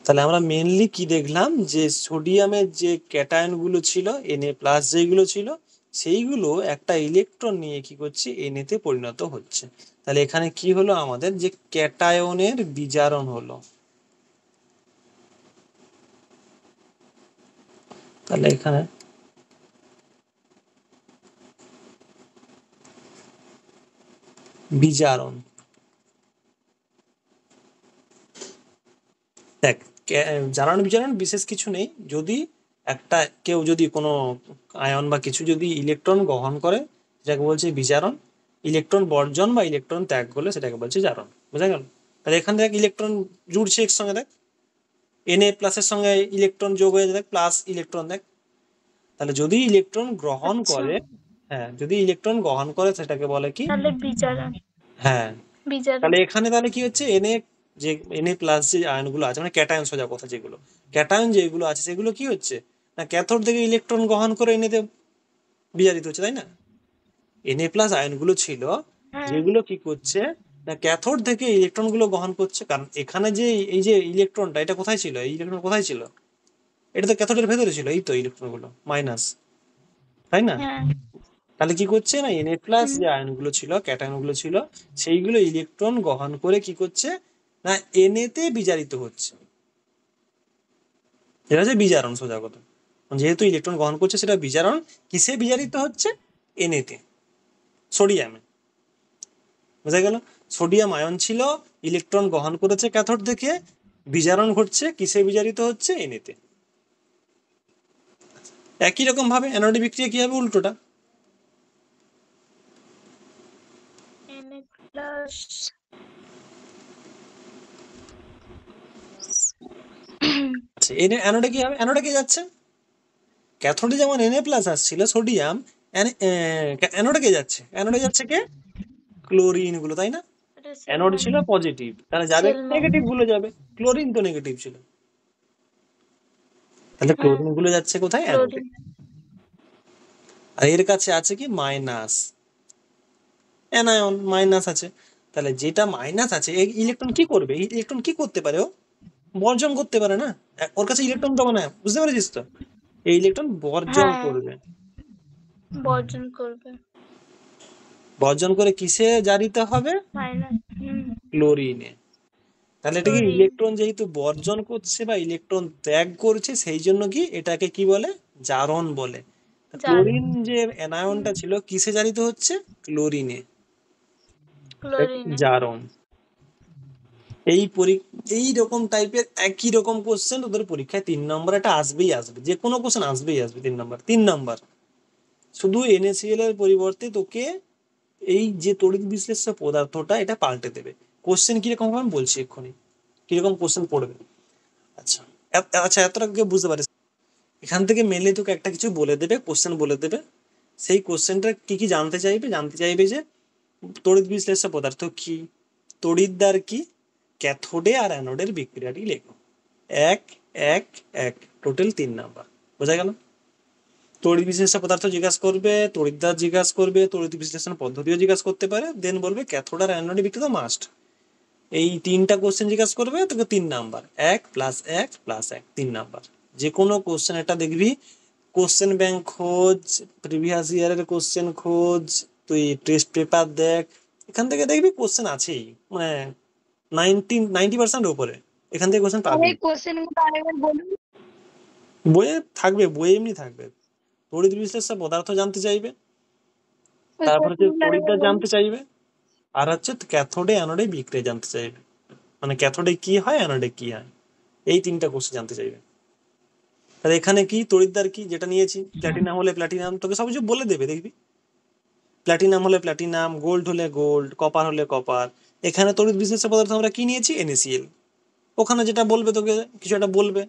[SPEAKER 1] তাহলে আমরা মেনলি কি দেখলাম? যে সোডিয়ামের যে ক্যাটায়ন গুলো ছিল, Na+ যেগুলো ছিল, সেইগুলো একটা ইলেকট্রন নিয়ে কি করছে? Na-তে পরিণত হচ্ছে। তাহলে এখানে কি হলো? আমাদের যে ক্যাটায়নের বিজারণ হলো। তাহলে এখানে বিজারণ, দেখ, জারণ বিজারণ বিশেষ কিছু নেই। যদি একটা কেউ যদি কোনো আয়ন বা কিছু যদি ইলেকট্রন গ্রহণ করে, সেটাকে বলছে বিজারণ। ইলেকট্রন বর্জন বা ইলেকট্রন ত্যাগ করলে সেটাকে বলছে জারণ। বোঝা গেল? তাহলে এখান থেকে ইলেকট্রন জুড়ছে এর সঙ্গে, দেখ Na+ এর সঙ্গে ইলেকট্রন যোগ হয়ে দেখ প্লাস ইলেকট্রন, দেখ। তাহলে যদি ইলেকট্রন গ্রহণ
[SPEAKER 2] আচ্ছা,
[SPEAKER 1] করে, হ্যাঁ, যদি ইলেকট্রন গ্রহণ করে সেটাকে বলে কি?
[SPEAKER 2] তাহলে বিজারণ।
[SPEAKER 1] হ্যাঁ।
[SPEAKER 2] বিজারণ।
[SPEAKER 1] তাহলে এখানে তাহলে কি হচ্ছে? যে Na+ যে আয়নগুলো আছে, মানে ক্যাটায়ন সোজা কথা, যেগুলো ক্যাটায়ন যেগুলো আছে সেগুলো কি হচ্ছে? না, ক্যাথোড থেকে ইলেকট্রন গ্রহণ করে Na-তে বিজারিত হচ্ছে, তাই না? Na+ আয়নগুলো ছিল
[SPEAKER 2] হ্যাঁ।
[SPEAKER 1] যেগুলো কি করছে? না, ক্যাথোড থেকে ইলেকট্রন গুলো গ্রহণ করছে। কারণ এখানে যে এই যে ইলেকট্রনটা, এটা কোথায় ছিল? এই ইলেকট্রন কোথায় ছিল? এটা তো ক্যাথোডের ভেতরে ছিল, এই তো ইলেকট্রন গুলো মাইনাস, তাই না?
[SPEAKER 2] হ্যাঁ।
[SPEAKER 1] তাহলে কি করছে? না, Na+
[SPEAKER 2] হুম।
[SPEAKER 1] যে আয়নগুলো ছিল, ক্যাটায়ন গুলো ছিল, সেইগুলো ইলেকট্রন গ্রহণ করে কি করছে? না, Na-তে বিজারিত হচ্ছে। এটা হচ্ছে বিজারণ সোজা কথা। যেহেতু ইলেকট্রন গ্রহণ করছে, সেটা বিজারণ। কিসে বিজারিত হচ্ছে? Na-তে, সোডিয়ামে। বোঝা গেল? সোডিয়াম আয়ন ছিল, ইলেকট্রন গ্রহণ করেছে ক্যাথোড থেকে, বিজারণ ঘটছে। কিসে বিজারিত হচ্ছে? Na-তে। একই রকম ভাবে অ্যানোডে বিক্রিয়া কি হবে? উল্টোটা।
[SPEAKER 2] Na+।
[SPEAKER 1] আচ্ছা, অ্যানোডে কি হবে? অ্যানোডে কে যাচ্ছে? ক্যাথোডে যেমন Na+ আসছিল সোডিয়াম, অ্যানোডে কে যাচ্ছে? অ্যানোডে যাচ্ছে কে? ক্লোরিন গুলো, তাই না?
[SPEAKER 2] এটা
[SPEAKER 1] অ্যানোড
[SPEAKER 2] সেলম্যান।
[SPEAKER 1] ছিল পজিটিভ, তাহলে যাবে
[SPEAKER 2] সেলম্যান।
[SPEAKER 1] নেগেটিভ গুলো যাবে। ক্লোরিন তো নেগেটিভ ছিল। তাহলে
[SPEAKER 2] হ্যাঁ
[SPEAKER 1] ক্লোরিন গুলো যাচ্ছে কোথায়? অ্যানোডে।
[SPEAKER 2] ক্লোরিন
[SPEAKER 1] আর এর কাছে আছে কি? মাইনাস, অ্যানায়ন মাইনাস আছে। তাহলে যেটা মাইনাস আছে এই ইলেকট্রন কি করবে? এই ইলেকট্রন কি করতে পারে? ও বর্জন করতে পারে না, ওর কাছে ইলেকট্রন তো মানে, বুঝতে পেরেছিস তো? এই ইলেকট্রন বর্জন
[SPEAKER 2] হ্যাঁ
[SPEAKER 1] করবে।
[SPEAKER 2] বর্জন করবে
[SPEAKER 1] বর্জন করে কিসে জারিত হবে?
[SPEAKER 2] মাইনাস
[SPEAKER 1] ক্লোরিনে। তাহলে এটা কি
[SPEAKER 2] ক্লোরিন
[SPEAKER 1] ইলেকট্রন যেহেতু বর্জন করছে বা ইলেকট্রন ত্যাগ করছে, সেই জন্য কি এটাকে কি বলে? জারণ বলে।
[SPEAKER 2] জার
[SPEAKER 1] ক্লোরিন যে অ্যানায়নটা ছিল কিসে জারিত হচ্ছে? ক্লোরিনে।
[SPEAKER 2] ক্লোরিনে
[SPEAKER 1] জারণ। এই এই রকম টাইপের একই রকম কোশ্চেন তোদের পরীক্ষায় 3 নম্বর এটা আসবেই আসবে, যে কোনো কোশ্চেন আসবেই আসবে 3 নম্বর। 3 নম্বর শুধু NaCl এর পরিবর্তে তোকে এই যে তড়িৎ বিশ্লেষ্য পদার্থটা এটা পাল্টে দেবে। কোশ্চেন কিরকম হবে আমি বলছি এক্ষুনি, কিরকম কোশ্চেন পড়বে। আচ্ছা, আচ্ছা এতটা কেউ বুঝতে পারিস? এখান থেকে মেনলি তোকে একটা কিছু বলে দেবে, কোশ্চেন বলে দেবে। সেই কোশ্চেনটা কি কি জানতে চাইবে? জানতে চাইবে যে তড়িৎ বিশ্লেষ্য পদার্থ কি, তড়িৎদ্বার কি, ক্যাথোডে আর অ্যানোডের বিক্রিয়াটি লেখো। এক, এক, এক, টোটাল 3 নম্বর। বোঝা গেল? তড়িৎ বিশ্লেষ্য পদার্থ জিজ্ঞাসা করবে, তড়িৎদ্বার জিজ্ঞাসা করবে, তড়িৎ বিশ্লেষণ পদ্ধতিও জিজ্ঞাসা করতে পারে, দেন বলবে ক্যাথোড আর অ্যানোডের বিক্রিয়া তো মাস্ট। এই 3টা কোশ্চেন জিজ্ঞাসা করবে তোকে 3 নম্বর, 1+1+1 3 নম্বর। যে কোনো কোশ্চেন একটা দেখবি, কোশ্চেন ব্যাংক খোঁজ, প্রিভিয়াস ইয়ারের কোশ্চেন খোঁজ, তুই টেস্ট পেপার দেখ, এখান থেকে দেখবি কোশ্চেন আছেই, মানে 90% উপরে এখান থেকে কোশ্চেন
[SPEAKER 2] আরে
[SPEAKER 1] পাবি।
[SPEAKER 2] কোশ্চেন গুলো আরেকবার বলুন
[SPEAKER 1] বইয়ে থাকবে, বইয়ে এমনি থাকবে। তড়িৎ বিশ্লেষ্য পদার্থ জানতে চাইবে,
[SPEAKER 2] ওই
[SPEAKER 1] তারপর
[SPEAKER 2] কোশ্চেন
[SPEAKER 1] হচ্ছে
[SPEAKER 2] গুলো আরেকবার
[SPEAKER 1] তড়িৎদ্বার
[SPEAKER 2] বলুন
[SPEAKER 1] জানতে চাইবে, আর হচ্ছে ক্যাথোডে অ্যানোডে বিক্রিয়া জানতে চাইবে, মানে ক্যাথোডে কি হয় অ্যানোডে কি হয়, এই 3টা কোশ্চেন জানতে চাইবে। তাহলে এখানে কি তড়িৎদ্বার কি যেটা নিয়েছি, প্ল্যাটিনাম হলে প্ল্যাটিনাম তোকে সব কিছু বলে দেবে দেখবি। প্ল্যাটিনাম হলে প্ল্যাটিনাম, গোল্ড হলে গোল্ড, কপার হলে কপার। এখানে তড়িৎ বিশ্লেষ্য পদার্থ আমরা কি নিয়েছি? NaCl। ওখানে যেটা বলবে তোকে, কিছু একটা বলবে,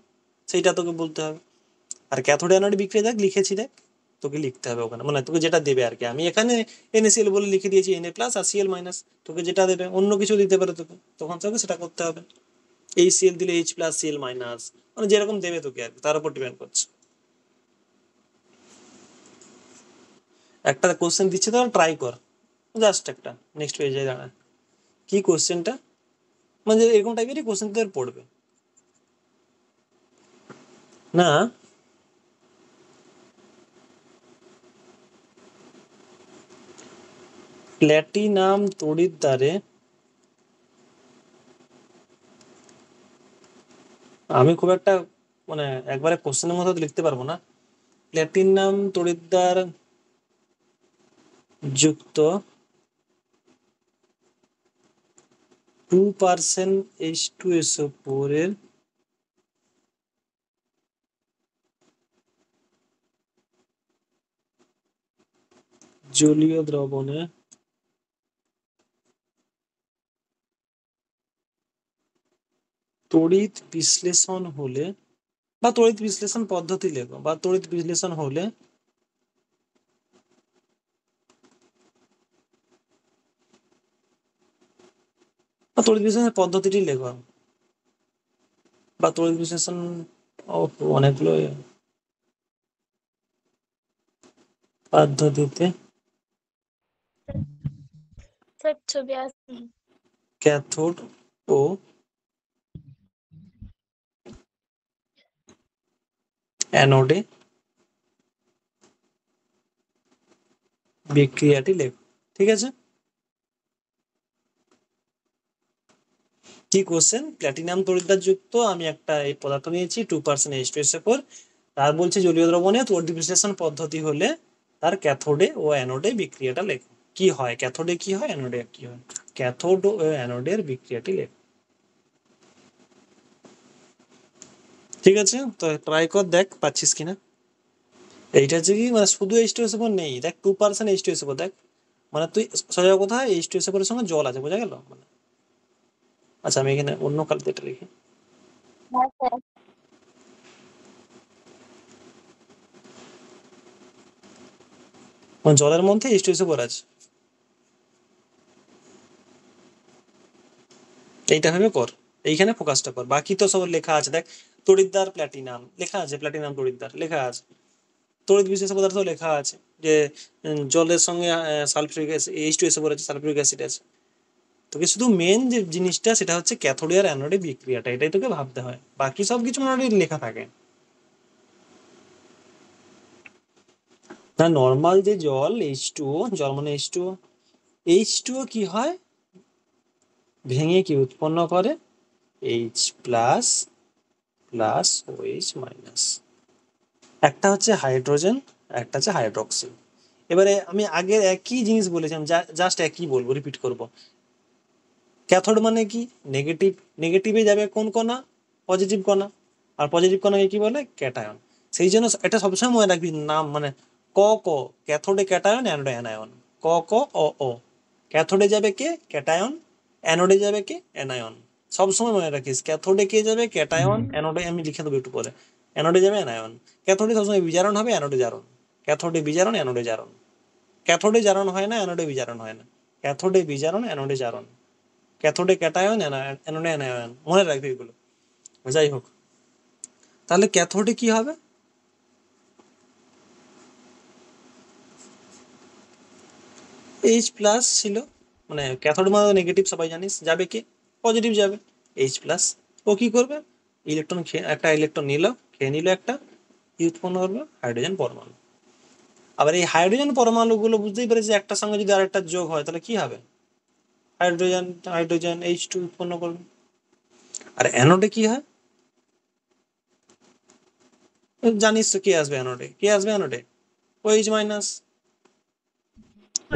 [SPEAKER 1] সেইটা তোকে বলতে হবে। আর ক্যাথোড অ্যানোড বিক্রিয়া দেখ লিখেছি, দেখ তোকে লিখতে হবে ওখানে, মানে তোকে যেটা দেবে আর কি। আমি এখানে NaCl বলে লিখে দিয়েছি Na+ আর Cl-, তোকে যেটা দেবে অন্য কিছু দিতে পারে তোকে, তখন তোকে সেটা করতে হবে। এই Cl দিলে H+, Cl-, মানে যেরকম দেবে তোকে আর কি, তার উপর ডিপেন্ড করছে। একটা কোশ্চেন দিচ্ছে তো, ট্রাই কর জাস্ট একটা। নেক্সট পেজে দাঁড়া, কি কোশ্চেনটা, মানে এরকম টাইপেরই কোশ্চেন তোদের পড়বে না। প্ল্যাটিনাম তড়িৎদ্বারে, আমি খুব একটা মানে একবারে কোশ্চেনের মতো লিখতে পারবো না। প্ল্যাটিনাম তড়িৎদ্বার যুক্ত 2% H2SO4 এর জলীয় দ্রবণে তড়িৎ বিশ্লেষণ হলে, বা তড়িৎ বিশ্লেষণ পদ্ধতি লেখো, বা তড়িৎ বিশ্লেষণ হলে বা তড়িৎ বিশ্লেষণের পদ্ধতিটি লেখো, বা তড়িৎ বিশ্লেষণ, অনেকগুলো পদ্ধতিতে
[SPEAKER 2] স্যার ছবি আসছে
[SPEAKER 1] ক্যাথোড ও অ্যানোডে বিক্রিয়াটি লেখো। ঠিক আছে? কি কোশ্চেন? প্ল্যাটিনাম তড়িৎদ্বার যুক্ত আমি একটা এই পদার্থ নিয়েছি 2% H2SO4, তার বলছে জলীয় দ্রবণে তড়িৎ বিশ্লেষণ পদ্ধতি হলে তার ক্যাথোডে ও অ্যানোডে বিক্রিয়াটা লেখো। কি হয় ক্যাথোডে, কি হয় অ্যানোডে কি হয়, ক্যাথোড ও অ্যানোডের বিক্রিয়াটি লেখো। ঠিক আছে, তো ট্রাই কর, দেখ পাচ্ছিস কিনা। এইটা হচ্ছে কি, মানে শুধু H2SO4 নেই, দেখ 2% H2SO4 দেখ, মানে তুই সোজা কথা H2SO4 এর সঙ্গে জল আছে, বোঝা গেল মানে। আচ্ছা আমি এখানে অন্য কালিতে এটা লিখি,
[SPEAKER 2] হ্যাঁ স্যার
[SPEAKER 1] মানে জলের মধ্যে H2SO4 আছে, এইটা ভেবে কর। এইখানে ফোকাসটা কর, বাকি তো সব লেখা আছে। দেখ তড়িৎদ্বার প্ল্যাটিনাম লেখা আছে, প্ল্যাটিনাম তড়িৎদ্বার লেখা আছে, তড়িৎ বিশেষ পদার্থ লেখা আছে যে জলের সঙ্গে সালফিউরিক অ্যাসিড H2SO4 আছে, সালফিউরিক অ্যাসিড আছে। তোকে শুধু মেন যে জিনিসটা সেটা হচ্ছে ক্যাথোডে আর অ্যানোডে বিক্রিয়াটা, এটাই তোকে ভাবতে হয়, বাকি সব কিছু মোটামুটি লেখা থাকে। না নর্মাল যে জল H2O, জল মানে H2O, H2O কি হয়, ভেঙে কি উৎপন্ন করে, H plus plus OH minus. একটা হচ্ছে হাইড্রোজেন, একটা হচ্ছে হাইড্রোক্সিল। এবারে আমি আগের একই জিনিস বলেছিলাম, জাস্ট একই বলবো, রিপিট করব। ক্যাথোড মানে কি, নেগেটিভ, নেগেটিভে যাবে কোন কণা, পজিটিভ কণা, আর পজিটিভ কণাকে কি বলে, ক্যাটায়ন। সেই জন্য এটা সবসময় মনে রাখবি নাম, মানে ক ক, ক্যাথোডে ক্যাটায়ন, অ্যানোডে অ্যানায়ন, ক ক অ অ। ক্যাথোডে যাবে কে, ক্যাটায়ন, অ্যানোডে যাবে কে, অ্যানায়ন। সবসময় মনে রাখিস, ক্যাথোডে কে যাবে, ক্যাটায়ন, অ্যানোডে আমি লিখে দেবো একটু পরে, অ্যানোডে যাবে অ্যানায়ন। ক্যাথোডে সবসময় বিজারণ হবে, অ্যানোডে জারণ, ক্যাথোডে বিজারণ, অ্যানোডে জারণ। ক্যাথোডে জারণ হয় না, অ্যানোডে বিজারণ হয় না, ক্যাথোডে বিজারণ, অ্যানোডে জারণ, ক্যাথোডে ক্যাটায়ন, অ্যানোডে অ্যানায়ন, মনে রাখবে এগুলো। যাই হোক, তাহলে ক্যাথোডে কি হবে, H প্লাস ছিল, মানে ক্যাথোড মানে নেগেটিভ সবাই জানিস, যাবে কি, পজিটিভ যাবে, H প্লাস। ও কি করবে, ইলেকট্রন খেয়ে, একটা ইলেকট্রন নিল, খেয়ে নিল একটা, কি উৎপন্ন করবে, হাইড্রোজেন পরমাণু। আবার এই হাইড্রোজেন পরমাণুগুলো বুঝতেই পেরেছি, একটার সঙ্গে যদি আরেকটা যোগ হয় তাহলে কি হবে, হাইড্রোজেন, হাইড্রোজেন H2 উৎপন্ন করবে। আর অ্যানোডে কি হয়, জানিস তো, কি আসবে অ্যানোডে, কি আসবে অ্যানোডে, OH মাইনাস।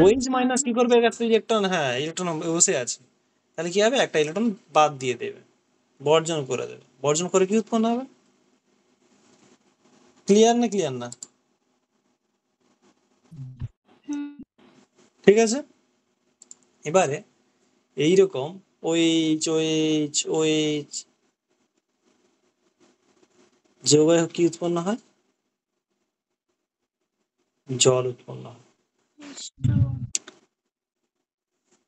[SPEAKER 1] OH মাইনাস কি করবে, একটা ইলেকট্রন, হ্যাঁ ইলেকট্রন বসে আছে, তাহলে কি হবে, একটা ইলেকট্রন বাদ দিয়ে দেবে, বর্জন করে দেবে, বর্জন করে কি উৎপন্ন হবে, ক্লিয়ার না, ক্লিয়ার না, ঠিক আছে। এবারে এইরকম OH OH OH যোগে কি উৎপন্ন হয়, জল উৎপন্ন হয়।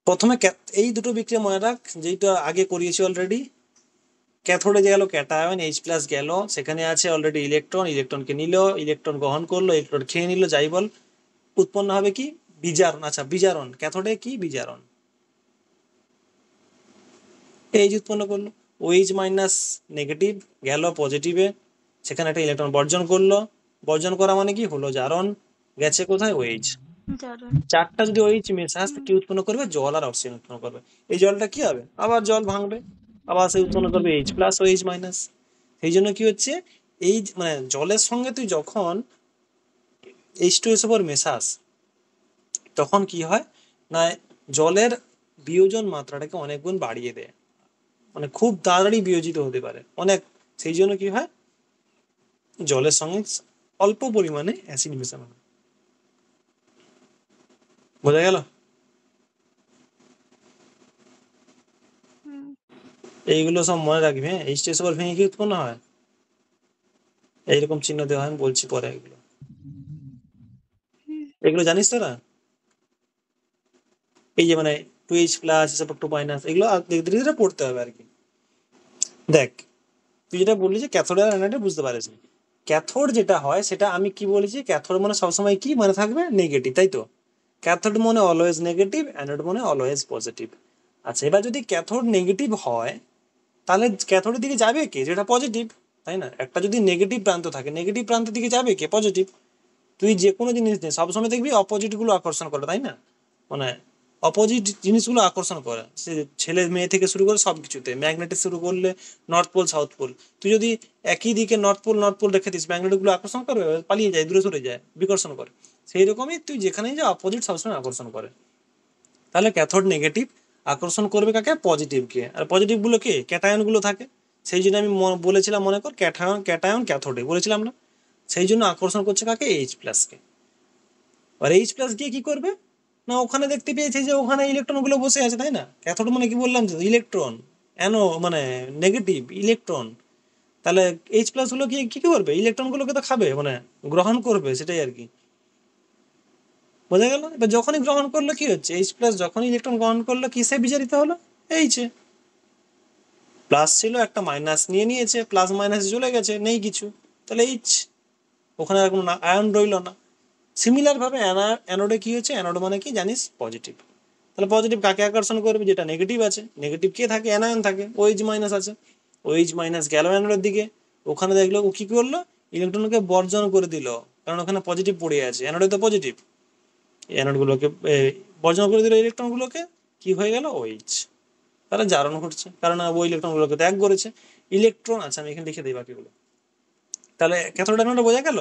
[SPEAKER 1] প্রথমে এই দুটো বিক্রিয়া মনে রাখ, যেটা আগে করিয়েছি অলরেডি। ক্যাথোডে গেল ক্যাটায়ন, H প্লাস গেল, সেখানে আছে অলরেডি ইলেকট্রন, ইলেকট্রনকে নিল, ইলেকট্রন গ্রহণ করলো, ইলেকট্রন খেয়ে নিল, যাই বল, উৎপন্ন হবে কি, বিজারণ। আচ্ছা বিজারণ, ক্যাথোডে কি বিজারণ, H উৎপন্ন করলো, OH মাইনাস নেগেটিভ গেল পজিটিভে, সেখানে একটা ইলেকট্রন বর্জন করলো, বর্জন করা মানে কি হলো জারণ, গেছে কোথায়, OH। চারটা যদি OH মেশাস কি উৎপন্ন করবে, জল আর অক্সিজেন উৎপন্ন করবে। এই জলটা কি হবে, আবার জল ভাঙবে, আবার সে উৎপন্ন করবে H প্লাস OH মাইনাস। সেই জন্য কি হচ্ছে, এই মানে জলের সঙ্গে তুই যখন H2SO4 মেশাস, তখন কি হয় না, জলের বিয়োজন মাত্রাটাকে অনেক গুণ বাড়িয়ে দেয়, মানে খুব তাড়াতাড়ি বিয়োজিত হতে পারে অনেক। সেই জন্য কি হয়, জলের সঙ্গে অল্প পরিমাণে অ্যাসিড মেশানো হয়। বোঝা গেল, এইগুলো সব মনে রাখবি। হ্যাঁ, H2SO4 ভেঙে কি উৎপন্ন হয়, এইরকম চিহ্ন দেওয়া হয়, আমি বলছি পরে এগুলো, এগুলো জানিস তোরা, এই যে মানে 2H প্লাস, এসব 2 মাইনাস, এগুলো ধীরে ধীরে ধীরে পড়তে হবে আর কি। দেখ তুই যেটা বললি যে ক্যাথোড আর অ্যানোড বুঝতে পারিস, ক্যাথোড যেটা হয় সেটা আমি কি বলেছি, ক্যাথোড মানে সবসময় কি মানে থাকবে, নেগেটিভ, তাই তো। ক্যাথোড মানে অলওয়েজ নেগেটিভ, অ্যানোড মানে অলওয়েজ পজিটিভ। আচ্ছা এবার যদি ক্যাথোড নেগেটিভ হয়, তাহলে ক্যাথোডের দিকে যাবে কে, যেটা পজিটিভ, তাই না। একটা যদি নেগেটিভ প্রান্ত থাকে, নেগেটিভ প্রান্তের দিকে যাবে কে, পজিটিভ। তুই যে কোনো জিনিস নে, সবসময় দেখবি অপোজিট গুলো আকর্ষণ করে, তাই না, মানে অপোজিট জিনিসগুলো আকর্ষণ করে, সে ছেলে মেয়ে থেকে শুরু করে সবকিছুতে, ম্যাগনেটিক শুরু করলে নর্থ পোল সাউথ পোল, তুই যদি একই দিকে নর্থ পোল রেখে দিস, ম্যাগনেটিক গুলো আকর্ষণ করবে, পালিয়ে যায়, দূরে সরে যায়, বিকর্ষণ করে। সেই রকমই তুই যেখানেই যা, অপোজিট সবসময় আকর্ষণ করে। তাহলে ক্যাথোড নেগেটিভ আকর্ষণ করবে কাকে, পজিটিভকে, আর পজিটিভ গুলো কে, ক্যাটায়ন গুলো থাকে। সেই জন্য আমি বলেছিলাম, মনে কর ক্যাটায়ন, ক্যাটায়ন ক্যাথোডে বলেছিলাম না, সেই জন্য আকর্ষণ করছে কাকে, H প্লাস কে। আর H প্লাস গিয়ে কি করবে না, ওখানে দেখতে পেয়েছে যে ওখানে ইলেকট্রন গুলো বসে আছে, তাই না। ক্যাথোড মানে কি বললাম, যে ইলেকট্রন, অ্যানো মানে নেগেটিভ ইলেকট্রন। তাহলে H প্লাস গুলো কি কি করবে, ইলেকট্রন গুলোকে তো খাবে, মানে গ্রহণ করবে, সেটাই আর কি। বোঝা গেল। এবার যখনই গ্রহণ করলো কি হচ্ছে, H প্লাস যখনই ইলেকট্রন গ্রহণ করলো, কিসে বিজারিত হলো, H এ। প্লাস ছিল, একটা মাইনাস নিয়ে নিয়েছে, প্লাস মাইনাস চলে গেছে, নেই কিছু, তাহলে এইচ, ওখানে আর কোনো আয়ন রইল না। সিমিলার ভাবে অ্যানোডে কি হচ্ছে, অ্যানোড মানে কি জানিস, পজিটিভ। তাহলে পজিটিভ কাকে আকর্ষণ করবে, যেটা নেগেটিভ আছে। নেগেটিভ কে থাকে, অ্যানায়ন থাকে, ওইচ মাইনাস আছে, ওইচ মাইনাস গেল অ্যানোডের দিকে, ওখানে দেখলো ও কি করলো, ইলেকট্রনকে বর্জন করে দিল, কারণ ওখানে পজিটিভ পড়ে আছে, অ্যানোডে তো পজিটিভ, অ্যানোডগুলোকে বর্জন করে দিল, ইলেকট্রনগুলোকে, কি হয়ে গেল, ওইচ। তাহলে জারণ ঘটছে, কারণ ওই ইলেকট্রনগুলোকে ত্যাগ করেছে। ইলেকট্রন, আচ্ছা আমি এখানে লিখে দিই বাকিগুলো। তাহলে ক্যাথোড অ্যানোডে বোঝা গেল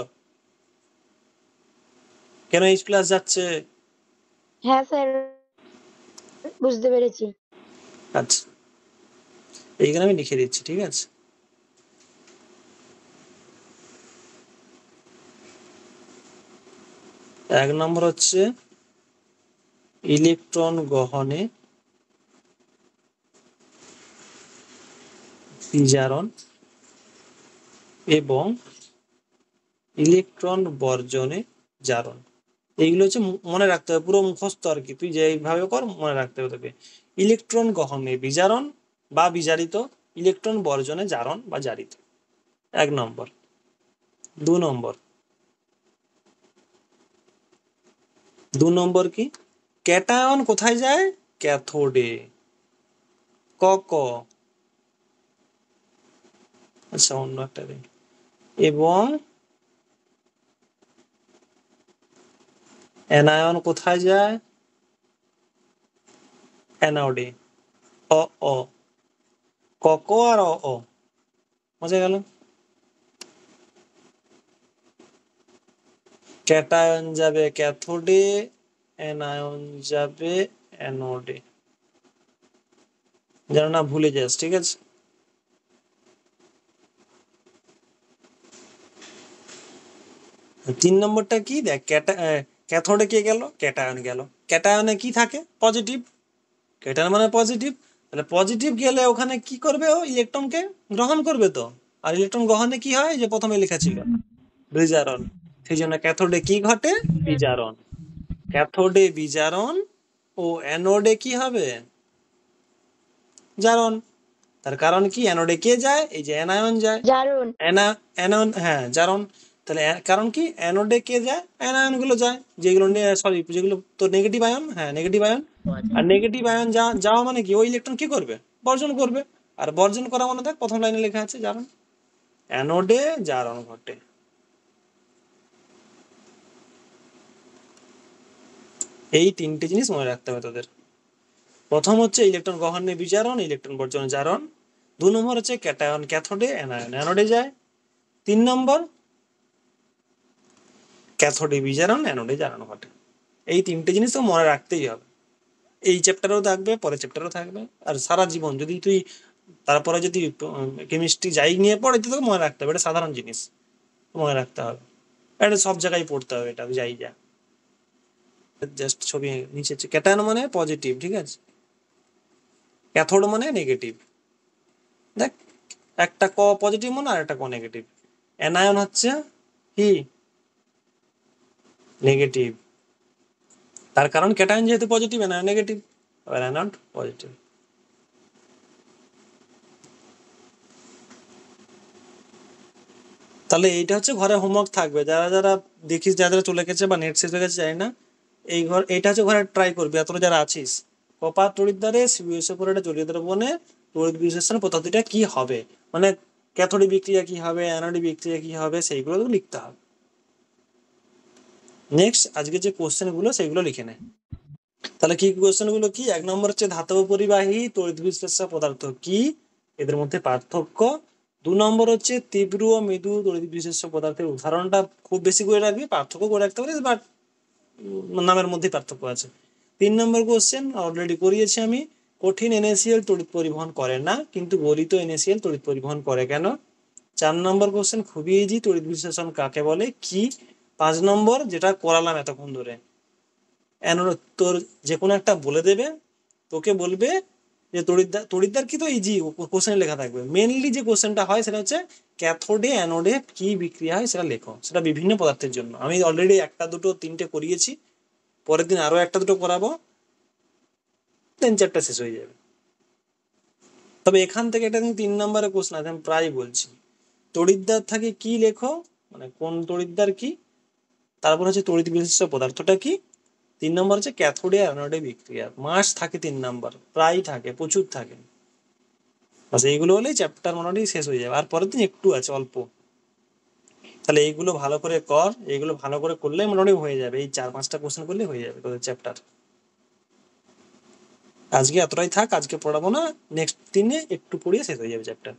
[SPEAKER 1] কেন এইচ প্লাস যাচ্ছে।
[SPEAKER 2] হ্যাঁ স্যার, বুঝতে পেরেছি।
[SPEAKER 1] আচ্ছা, এইখানে আমি লিখে দিচ্ছি, ঠিক আছে। এক নম্বর হচ্ছে ইলেকট্রন গ্রহণে বিজারণ এবং ইলেকট্রন বর্জনে জারণ। এইগুলো হচ্ছে মনে রাখতে হবে, পুরো মুখস্থ আর কি, তুই যেভাবে কর মনে রাখতে হবে তোকে। ইলেকট্রন গ্রহণে বিজারণ বা বিজারিত, ইলেকট্রন বর্জনে জারণ বা জারিত, এক নম্বর। দু নম্বর কি, ক্যাটায়ন কোথায় যায়, ক্যাথোডে, ক ক, আচ্ছা অন্য একটা দিন, এবং অ্যানায়ন কোথায় যায়, অ্যানোডে, অ অ, ক ক আর অ অ, বোঝা গেল। ক্যাটায়ন যাবে ক্যাথোডে, অ্যানায়ন যাবে অ্যানোডে, যেন না ভুলে যাস, ঠিক আছে। তিন নম্বরটা কি, দেখ ক্যাথোডে কে গেল, ক্যাটায়ন গেল, ক্যাটায়নে কি থাকে, পজিটিভ, ক্যাটায়ন মানে পজিটিভ, তাহলে পজিটিভ গেলে ওখানে কি করবে, ও ইলেকট্রনকে গ্রহণ করবে তো, আর ইলেকট্রন গ্রহণে কি হয়, যে প্রথমে লেখা ছিল বিজারণ, সেই জন্য ক্যাথোডে কি ঘটে, বিজারণ, ক্যাথোডে বিজারণ, ও অ্যানোডে কি হবে, জারণ। তার কারণ কি, অ্যানোডে কে যায়, এই যে অ্যানায়ন যায়,
[SPEAKER 2] জারুন।
[SPEAKER 1] অ্যানায়ন, হ্যাঁ জারণ। তাহলে কারণ কি, অ্যানোডে কে যায়, অ্যানায়ন গুলো যায়, যেগুলো সরি যেগুলো তো নেগেটিভ আয়ন, হ্যাঁ নেগেটিভ আয়ন। আর নেগেটিভ আয়ন যাওয়া মানে কি, ওই ইলেকট্রন কি করবে, বর্জন করবে। আর বর্জন করা মানে দেখ প্রথম লাইনে লেখা আছে জারণ, অ্যানোডে জারণ ঘটে। এই তিনটে জিনিস মনে রাখতে হবে তোদের। প্রথম হচ্ছে ইলেকট্রন গ্রহণে বিজারণ, ইলেকট্রন বর্জনে জারণ। দু নম্বর হচ্ছে ক্যাটায়ন ক্যাথোডে, অ্যানায়ন অ্যানোডে যায়। তিন নম্বর ক্যাথোডে বিজারণ, অ্যানোডে জারণ ঘটে। এই তিনটে জিনিস তো মনে রাখতেই হবে, এই চ্যাপ্টারেও থাকবে, পরের চ্যাপ্টারেও থাকবে, আর সারা জীবন যদি তুই তারপরে যদি কেমিস্ট্রি যাই নিয়ে পড়ে, তো তোকে মনে রাখতে হবে, এটা সাধারণ জিনিস, মনে রাখতে হবে, এটা সব জায়গায় পড়তে হবে, এটা যাই যা। জাস্ট ছবি নিচে, ক্যাটায়ন মানে পজিটিভ, ঠিক আছে, ক্যাথোড মানে নেগেটিভ, দেখ একটা ক পজিটিভ মানে আর একটা ক নেগেটিভ, অ্যানায়ন হচ্ছে কি, নেগেটিভ, তার কারণ ক্যাটায়ন যেহেতু পজিটিভ, অ্যানায়ন নেগেটিভ, আবার অ্যানোড পজিটিভ। তাহলে এইটা হচ্ছে ঘরে হোমওয়ার্ক থাকবে, যারা যারা দেখিস, যারা চলে গেছে বা নেট শেষ হয়ে গেছে জানি না, এইটা হচ্ছে ঘরে ট্রাই করবি, তোরা যারা আছিস। কপার তড়িৎদ্বারে সিবিএস উপর একটা জলীয় দ্রবণে তড়িৎ বিশ্লেষণ পদ্ধতিটা কি হবে, মানে ক্যাথোডিক বিক্রিয়া কি হবে, অ্যানোডিক বিক্রিয়া কি হবে, সেইগুলো লিখতে হবে। নেক্সট আজকে যে কোশ্চেন গুলো সেগুলো লিখে নে। তাহলে কি কোশ্চেন গুলো কি, এক নম্বর হচ্ছে ধাতব পরিবাহী তড়িৎ বিশ্লেষ্য পদার্থ কি, এদের মধ্যে পার্থক্য। দু নম্বর হচ্ছে তীব্র ও মৃদু তড়িৎ বিশ্লেষ্য পদার্থের উদাহরণটা খুব বেশি করে রাখবি, পার্থক্য করে রাখতে পারিস, বাট নামের মধ্যে পার্থক্য আছে। তিন নম্বর কোশ্চেন অলরেডি করিয়েছি আমি, কঠিন এনএসিএল তড়িৎ পরিবহন করে না, কিন্তু গলিত এনএসিএল তড়িৎ পরিবহন করে কেন। চার নম্বর কোশ্চেন খুবই ইজি, তড়িৎ বিশ্লেষণ কাকে বলে, কি। পাঁচ নম্বর যেটা করালাম এতক্ষণ ধরে, তোর যে কোনো একটা বলে দেবে, তোকে বলবে যে তড়িৎদ্বার কি, তো ইজি কোশ্চেন লেখা থাকবে। মেনলি যে কোশ্চেনটা হয় সেটা হচ্ছে ক্যাথোডে অ্যানোডে কি বিক্রিয়া হয় সেটা লেখো, সেটা বিভিন্ন পদার্থের জন্য। আমি অলরেডি একটা দুটো তিনটে করিয়েছি, পরের দিন আরো একটা দুটো করাবো, দেন চ্যাপ্টার শেষ হয়ে যাবে। তবে এখান থেকে এটা কিন্তু 3 নম্বরের কোশ্চেন আছে, আমি প্রায় বলছি। তড়িৎদ্বার থাকে কি লেখো, মানে কোন তড়িৎদ্বার কি, তারপর হচ্ছে তড়িৎ বিশিষ্ট পদার্থটা কি, 3 নম্বর হচ্ছে ক্যাথোডে অ্যানোডে বিক্রিয়া। মাস থাকে 3 নম্বর, প্রায় থাকে, প্রচুর থাকে। বাস এইগুলো হলেই চ্যাপ্টার মোটামুটি শেষ হয়ে যাবে, আর পরের দিন একটু আছে অল্প। তাহলে এইগুলো ভালো করে কর, এইগুলো ভালো করে করলে মোটামুটি হয়ে যাবে, এই 4-5টা কোশ্চেন করলে হয়ে যাবে তোদের চ্যাপ্টার। আজকে এতটাই থাক, আজকে পড়াবো না, নেক্সট দিনে একটু পড়িয়ে শেষ হয়ে যাবে চ্যাপ্টার।